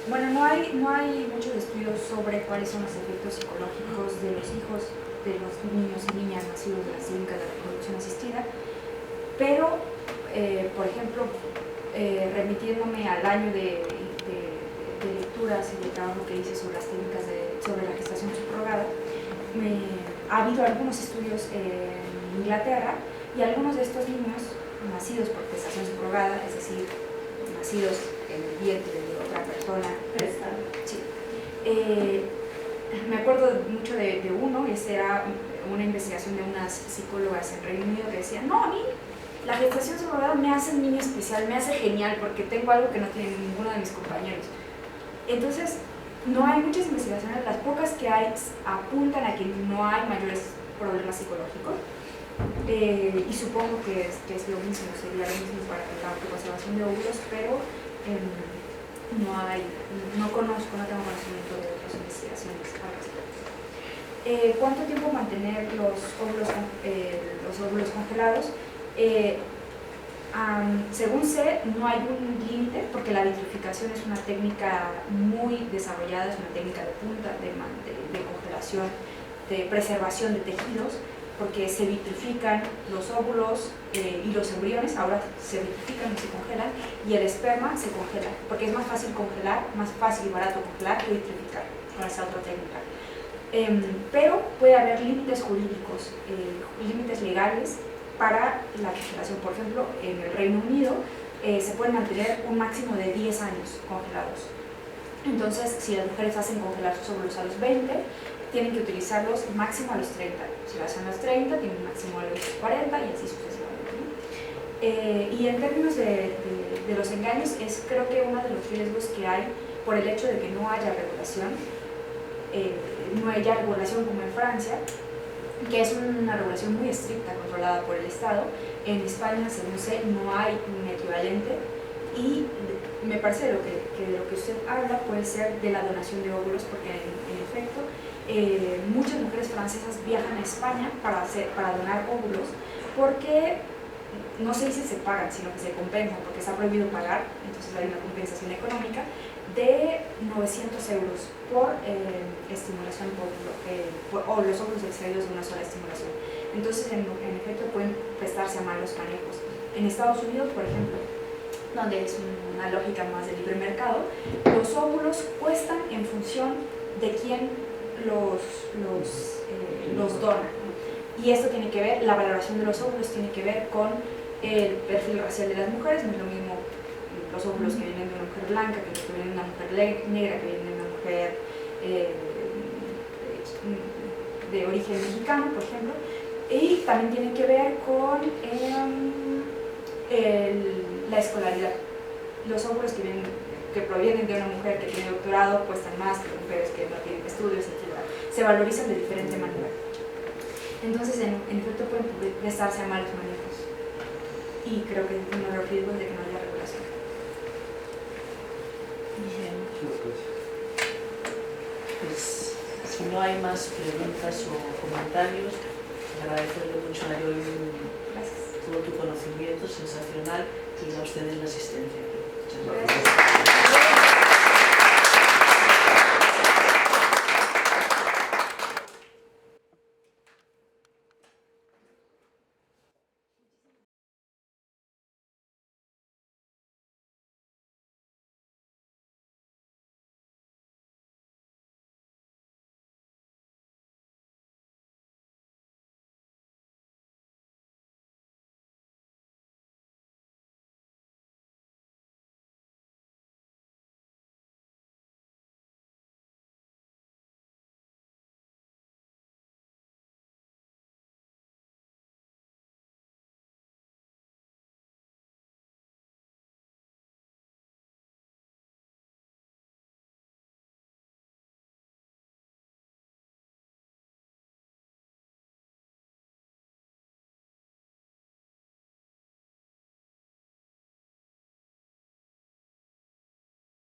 Bueno, no hay muchos estudios sobre cuáles son los efectos psicológicos de los hijos de los niños y niñas nacidos de las técnicas de reproducción asistida, pero, por ejemplo, remitiéndome al año de lecturas y de trabajo que hice sobre las técnicas sobre la gestación subrogada, ha habido algunos estudios en Inglaterra y algunos de estos niños nacidos por gestación subrogada, es decir, nacidos en el vientre de otra persona. Sí. Me acuerdo mucho de uno, esa era una investigación de unas psicólogas en Reino Unido que decían, no, a mí la gestación subrogada me hace un niño especial, me hace genial porque tengo algo que no tiene ninguno de mis compañeros. Entonces, no hay muchas investigaciones, las pocas que hay apuntan a que no hay mayores problemas psicológicos. Y supongo que es lo mismo, sería lo mismo para la autoconservación de óvulos, pero no conozco, no tengo conocimiento de otras investigaciones al respecto. ¿Cuánto tiempo mantener los óvulos congelados? Según sé, no hay un límite porque la vitrificación es una técnica muy desarrollada, es una técnica de punta, de congelación, de preservación de tejidos, porque se vitrifican los óvulos y los embriones, ahora se vitrifican y se congelan, y el esperma se congela, porque es más fácil congelar, más fácil y barato congelar que vitrificar con esa otra técnica. Pero puede haber límites jurídicos, límites legales para la congelación. Por ejemplo, en el Reino Unido se pueden mantener un máximo de 10 años congelados. Entonces, si las mujeres hacen congelar sus óvulos a los 20, tienen que utilizarlos máximo a los 30. Si lo hacen a los 30, tienen máximo a los 40 y así sucesivamente, ¿no? Y en términos de los engaños, creo que uno de los riesgos que hay por el hecho de que no haya regulación, como en Francia, que es una regulación muy estricta, controlada por el Estado. En España, según sé, no hay un equivalente, y me parece de lo que usted habla puede ser de la donación de óvulos, porque en efecto muchas mujeres francesas viajan a España para donar óvulos, porque no se dice se pagan, sino que se compensan, porque está prohibido pagar, entonces hay una compensación económica de 900 euros por estimulación por óvulo, o los óvulos extraídos de una sola estimulación. Entonces, en efecto, pueden prestarse a malos manejos. En Estados Unidos, por ejemplo, donde es una lógica más de libre mercado, los óvulos cuestan en función de quién los dona. Y esto tiene que ver, la valoración de los óvulos tiene que ver con el perfil racial de las mujeres. No es lo mismo los óvulos que vienen de una mujer blanca, que vienen de una mujer negra, que vienen de una mujer de origen mexicano, por ejemplo. Y también tiene que ver con la escolaridad. Los óvulos que provienen de una mujer que tiene doctorado cuestan más que mujeres que no tienen estudios, etc. Se valorizan de diferente manera. Entonces, en efecto, pueden prestarse a malos manejos. Y creo que es uno de los riesgos de que no haya regulación. Bien. Pues, si no hay más preguntas o comentarios, agradecerle mucho a Yoli todo tu conocimiento sensacional y a ustedes la asistencia. Muchas gracias.